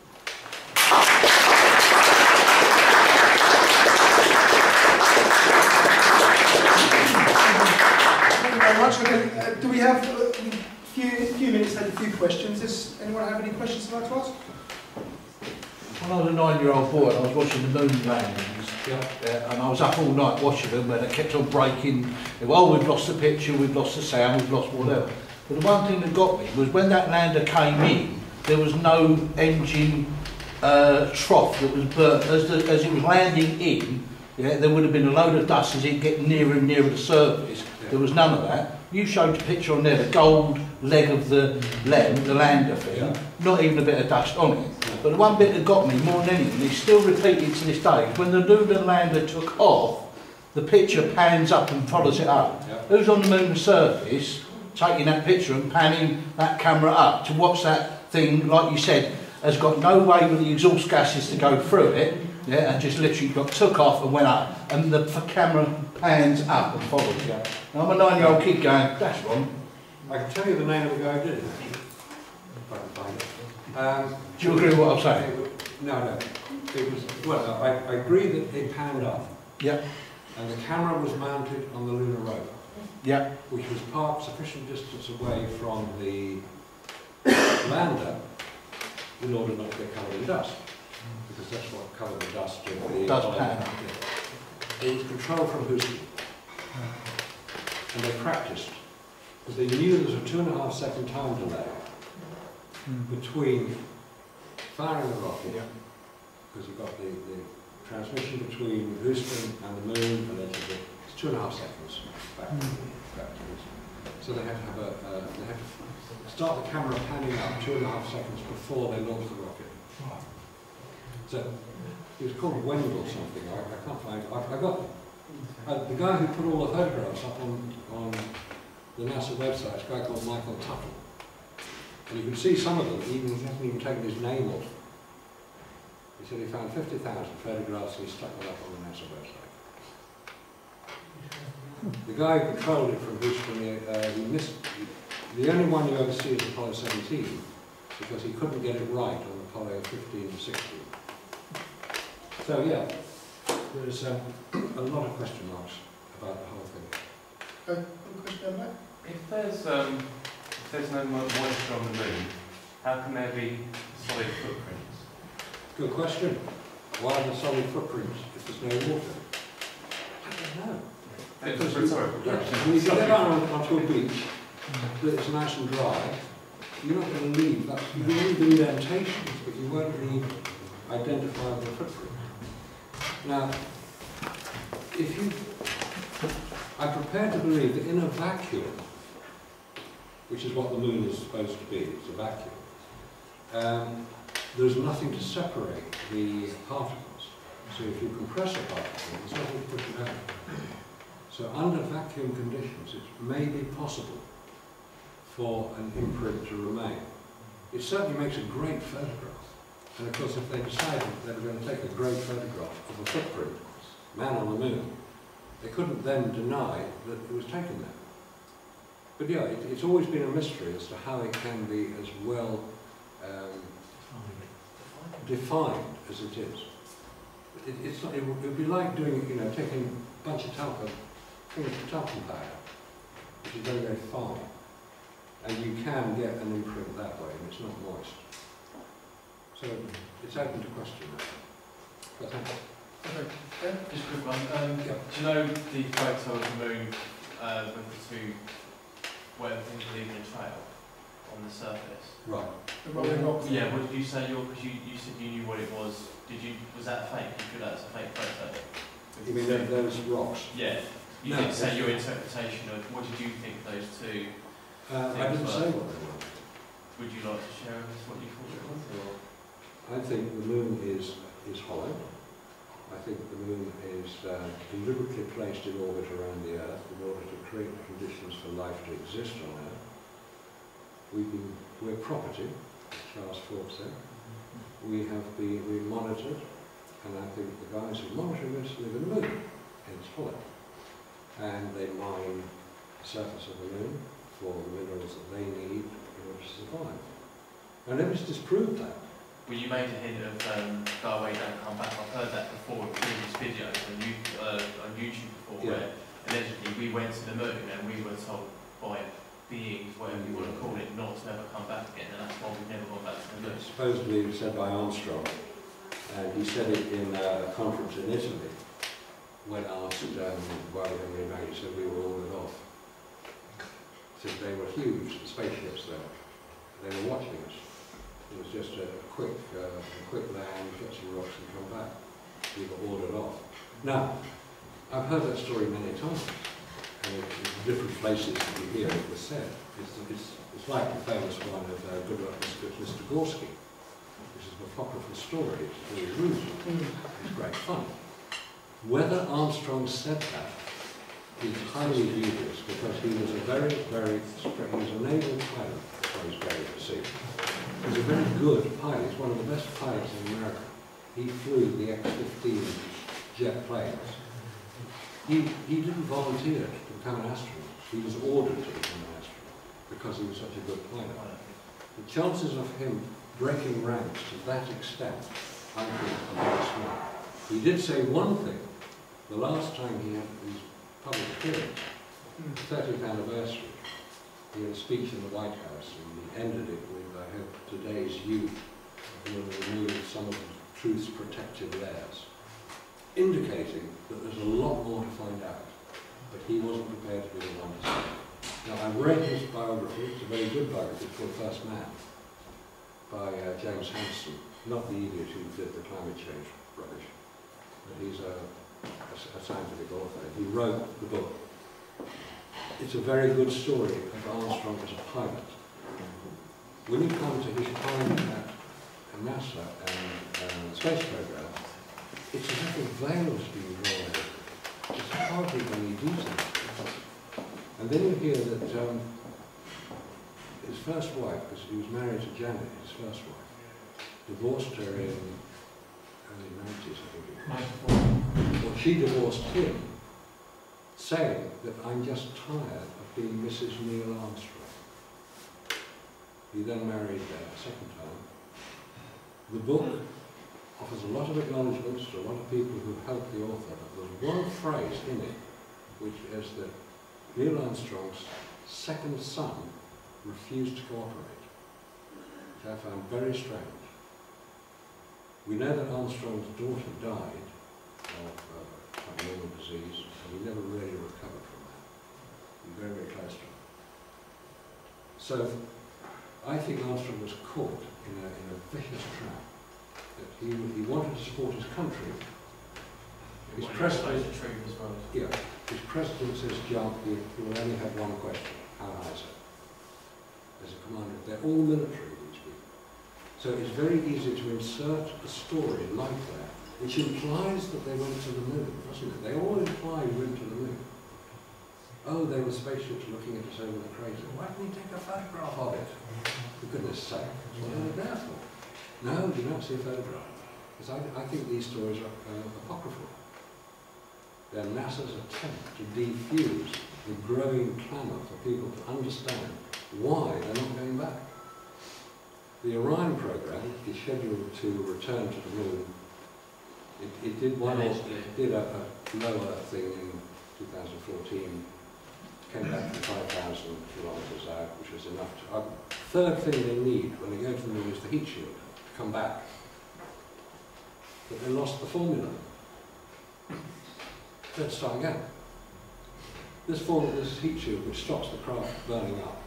Thank you very much. Do we have a few minutes to have a few questions? Does anyone have any questions they'd like to ask? When I was a 9-year-old boy, I was watching the moon landings, and I was up all night watching them, and they kept on breaking. Oh, we've lost the picture, we've lost the sound, we've lost whatever. But the one thing that got me was when that lander came in, there was no engine trough that was burnt. As it was landing in, there would have been a load of dust as it get nearer and nearer the surface. There was none of that. You showed the picture on there, the gold leg of the lander thing, not even a bit of dust on it. But the one bit that got me more than anything, it's still repeated to this day, when the lunar lander took off, the picture pans up and follows it up. Who's on the moon's surface, taking that picture and panning that camera up to watch that thing, like you said, has got no way with the exhaust gases to go through it, and just literally took off and went up, and the camera pans up and follows you. Now I'm a 9-year-old kid going, that's wrong. I can tell you the name of the guy who did it, if I can find it. Do you agree with what I'm saying? No. It was, well, I agree that it panned up. Yeah. And the camera was mounted on the lunar rover. Yeah. Which was parked sufficient distance away from the lander in order not to get covered in dust. Because that's what covered the dust of the Does pan. It was controlled from Houston. And they practiced. Because they knew there was a 2.5 second time delay between firing the rocket, because you've got the transmission between Houston and the moon, and then it's 2.5 seconds back. So they had to have they had to start the camera panning up 2.5 seconds before they launched the rocket. So it was called Wendell something. I can't find it. I got the guy who put all the photographs up on the NASA website. Is a guy called Michael Tuttle. And you can see some of them, he hasn't even taken his name off. He said he found 50,000 photographs and he stuck them up on the NASA website. The guy who controlled it from Houston, the only one you ever see is Apollo 17, because he couldn't get it right on Apollo 15 and 16. So yeah, there's a lot of question marks about the whole thing. Okay, one question over there? If there's no moisture on the moon, how can there be solid footprints? Good question. Why are there solid footprints if there's no water? I don't know. When you get down onto a beach that it's nice and dry, you're not going to leave that. You will leave indentations, but you won't leave identifiable footprints. Now, I'm prepared to believe that in a vacuum, which is what the moon is supposed to be, it's a vacuum, there's nothing to separate the particles. So if you compress a particle, there's nothing to push it out. So under vacuum conditions, it may be possible for an imprint to remain. It certainly makes a great photograph. And of course, if they decided they were going to take a great photograph of a footprint, man on the moon, they couldn't then deny that it was taken there. But yeah, it's always been a mystery as to how it can be as well defined as it is. It would be like doing, taking a bunch of talcum powder, which is very, very fine, and you can get an imprint that way, and it's not moist. So it's open to question that. But thank you. Okay. Just a quick one. Do you know the photo of the moon with the two where things are leaving a trail on the surface? Right. Yeah, what did you say? Because you said you knew what it was. Was that fake? You feel that's a fake photo? You mean those rocks? Yeah. You didn't say your interpretation of what did you think those two I didn't say what they were. Would you like to share with us what you thought it was? Or? I think the moon is hollow. I think the moon is deliberately placed in orbit around the Earth in order to create the conditions for life to exist on Earth. We're property, as Charles Ford said. We're monitored. And I think the guys who monitor this live in the moon, in its hollow. And they mine the surface of the moon for the minerals that they need in order to survive. And nobody's disproved that. Well, you made a hint of go away, don't come back. I've heard that before in previous videos on YouTube before, Yeah. where allegedly we went to the moon and we were told by beings, whatever you want to call it, not to never come back again, and that's why we've never gone back to the moon. Supposedly said by Armstrong, and he said it in a conference in Italy, when asked why they were going back, he said we were ordered off. He said they were huge, the spaceships there. They were watching us. It was just a quick land, get some rocks and come back. We were ordered off. Now, I've heard that story many times, and in different places that you hear it was said. It's like the famous one of Good Luck Mr. Gorski, which is an apocryphal story. It's very rude. It's great fun. Whether Armstrong said that is highly dubious, because he was a he was a naval pilot, that's why he's buried at sea. He was a very good pilot. He's one of the best pilots in America. He flew the X-15 jet planes. He didn't volunteer to become an astronaut. He was ordered to become an astronaut because he was such a good pilot. The chances of him breaking ranks to that extent, I think, are very small. He did say one thing. The last time he had his public appearance, 30th anniversary, he had a speech in the White House, and he ended it with, I hope today's youth will remove some of the truth's protective layers, indicating that there's a lot more to find out, but he wasn't prepared to be the one to say. Now, I've read his biography. It's a very good biography. It's called First Man, by James Hansen, not the idiot who did the climate change rubbish, but he's a scientific author. He wrote the book. It's a very good story of Armstrong as a pilot. When you come to his time at NASA and the space program, it's as if a veil has been drawn over it. It's hardly any detail. And then you hear that his first wife, because he was married to Janet, his first wife, divorced her in early 90s, I think it was. Well, she divorced him, saying that I'm just tired of being Mrs. Neil Armstrong. He then married a second time. The book offers a lot of acknowledgements to a lot of people who helped the author, but there's one phrase in it which is that Neil Armstrong's second son refused to cooperate, which I found very strange. We know that Armstrong's daughter died of abnormal disease, and he never really recovered from that. He was very, very close to him. So, I think Armstrong was caught in a vicious trap. That he wanted to support his country. His president, yeah, his president says, jump, you will only have one question. How high is it? As a commander, they're all military, these people. So it's very easy to insert a story like that, which implies that they went to the moon, doesn't it? They all imply we went to the moon. Oh, there were spaceships looking at us over the crater. Why didn't we take a photograph of it? For goodness sake, that's what they were there for. No, do not see a photograph. Because I think these stories are apocryphal. They're NASA's attempt to defuse the growing clamour for people to understand why they're not going back. The Orion program is scheduled to return to the moon. It did a lower thing in 2014, came back from 5,000 kilometres out, which was enough to... third thing they need when they go to the moon is the heat shield to come back. But they lost the formula. Let's start again. This heat shield which stops the craft burning up,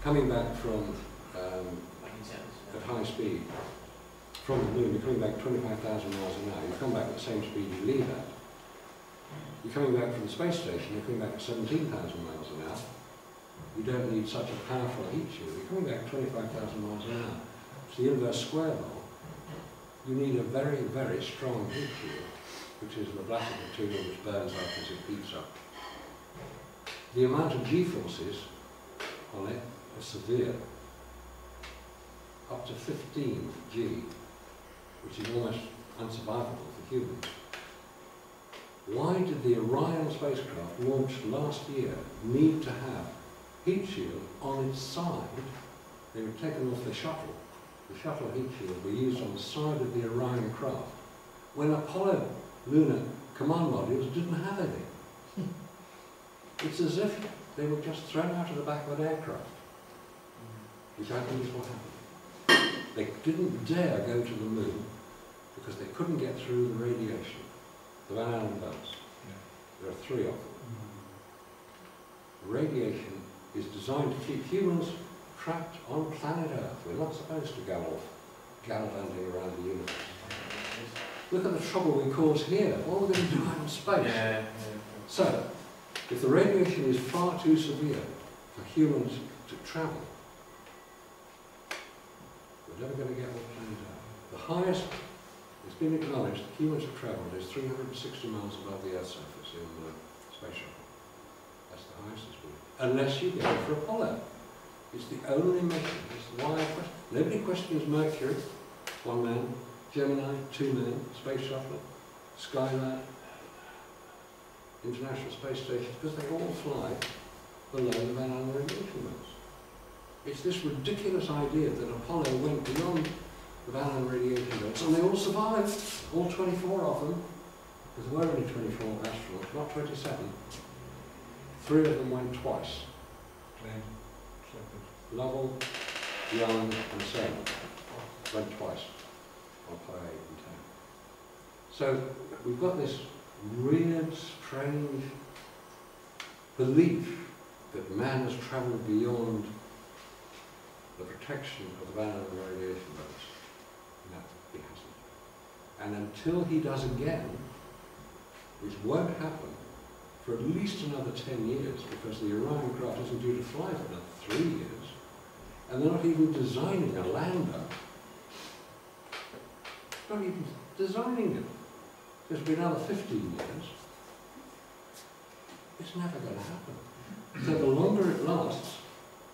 coming back from at high speed from the moon, you're coming back 25,000 miles an hour, you come back at the same speed you leave at. You're coming back from the space station, you're coming back at 17,000 miles an hour. You don't need such a powerful heat shield. You're coming back 25,000 miles an hour. It's the inverse square law. You need a very, very strong heat shield, which is the black material which burns up as it heats up. The amount of G-forces on it are severe. Up to 15 G, which is almost unsurvivable for humans. Why did the Orion spacecraft launched last year need to have heat shield on its side? They were taken off the shuttle. The shuttle heat shield were used on the side of the Orion craft when Apollo lunar command modules didn't have any. It's as if they were just thrown out of the back of an aircraft, which I think is what happened. They didn't dare go to the moon because they couldn't get through the radiation, the Van Allen belts. There are 3 of them. The radiation is designed to keep humans trapped on planet Earth. We're not supposed to go off gallivanting around the universe. Look at the trouble we cause here. What are we going to do out in space? So, if the radiation is far too severe for humans to travel, we're never going to get off planet Earth. The highest, it's been acknowledged, that humans have travelled is 360 miles above the Earth's surface in the space shuttle. That's the highest it's been. Unless you go for Apollo. It's the only mission. It's why nobody questions Mercury, 1 man, Gemini, 2 men, Space Shuttle, Skylab, International Space Station, because they all fly below the Van Allen radiation belts. It's this ridiculous idea that Apollo went beyond the Van Allen radiation belts, and they all survived, all 24 of them, because there were only 24 astronauts, not 27. 3 of them went twice. Lovell, Young, and Selma went twice on Apollo 8 and 10. So we've got this weird, strange belief that man has travelled beyond the protection of the Van Allen radiation belts. No, he hasn't. And until he does again, which won't happen for at least another 10 years, because the Orion craft isn't due to fly for another 3 years, and they're not even designing a lander. Not even designing it. There's been another 15 years. It's never going to happen. So the longer it lasts,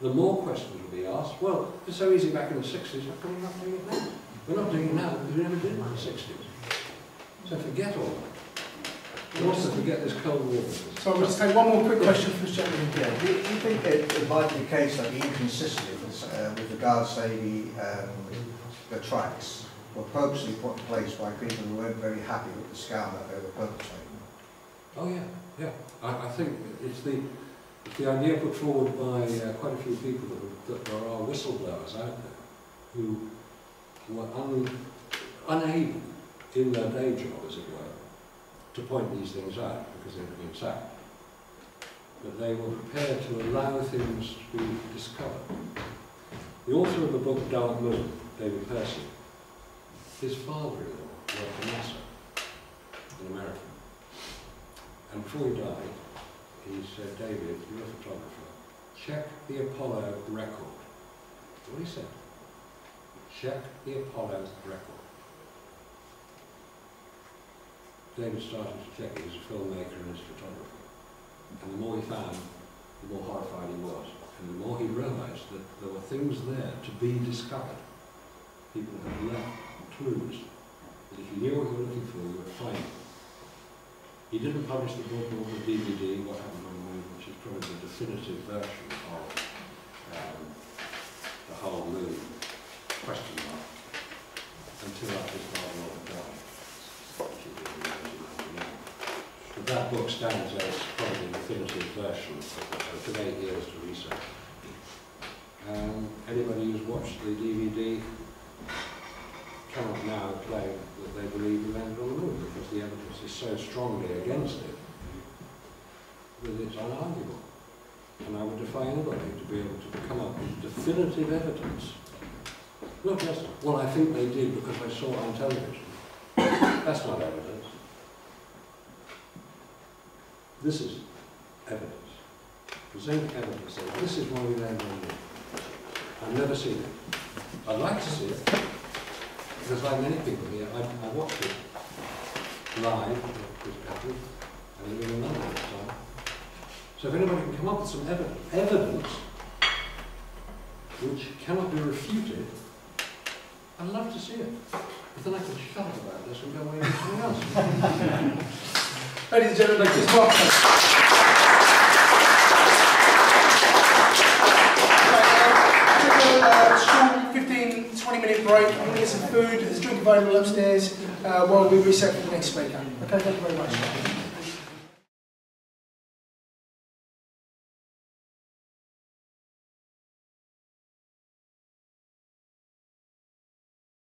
the more questions will be asked. Well, it's so easy back in the 60s, how come we're not doing it now? We're not doing it now because we never did it in the 60s. So forget all that. And also forget this Cold War. So I'm going to take one more quick question from this gentleman. Yeah, do you think it might be the case that the inconsistency with regards, say, the tracks were purposely put in place by people who weren't very happy with the scale that they were perpetrating? Oh yeah, yeah. I think it's the idea put forward by quite a few people that there are whistleblowers out there who were unable in their day job, as it were, to point these things out because they had been sacked. But they were prepared to allow things to be discovered. The author of the book Dark Moon, David Percy, his father-in-law worked for NASA in America. And before he died, he said, David, you're a photographer, check the Apollo record. That's what he said. Check the Apollo record. David started to check it as a filmmaker and as a photographer. And the more he found, the more horrified he was. And the more he realised that there were things there to be discovered. People had left clues that if you knew what you were looking for, you would find it. He didn't publish the book or the DVD, What Happened on the Moon, which is probably the definitive version of the whole moon question mark, until after his father died. But that book stands as probably the definitive version, so today he has to research. Anybody who's watched the DVD cannot now claim that they believe we landed on the moon because the evidence is so strongly against it that it's unarguable. And I would defy anybody to be able to come up with definitive evidence. Not just, well, I think they did because I saw it on television. That's not evidence. This is evidence. Present evidence saying, this is why we landed on the moon. I've never seen it. I'd like to see it. Because like many people here, I watched it live, and it was in London at the time. So if anybody can come up with some evidence which cannot be refuted, I'd love to see it. But then I could shut up about this and go away and do something else. Ladies and gentlemen, this Mark. Short 15-20 minute break. I'm going to get some food. There's drink available upstairs while we reset for the next speaker. Okay, thank you very much.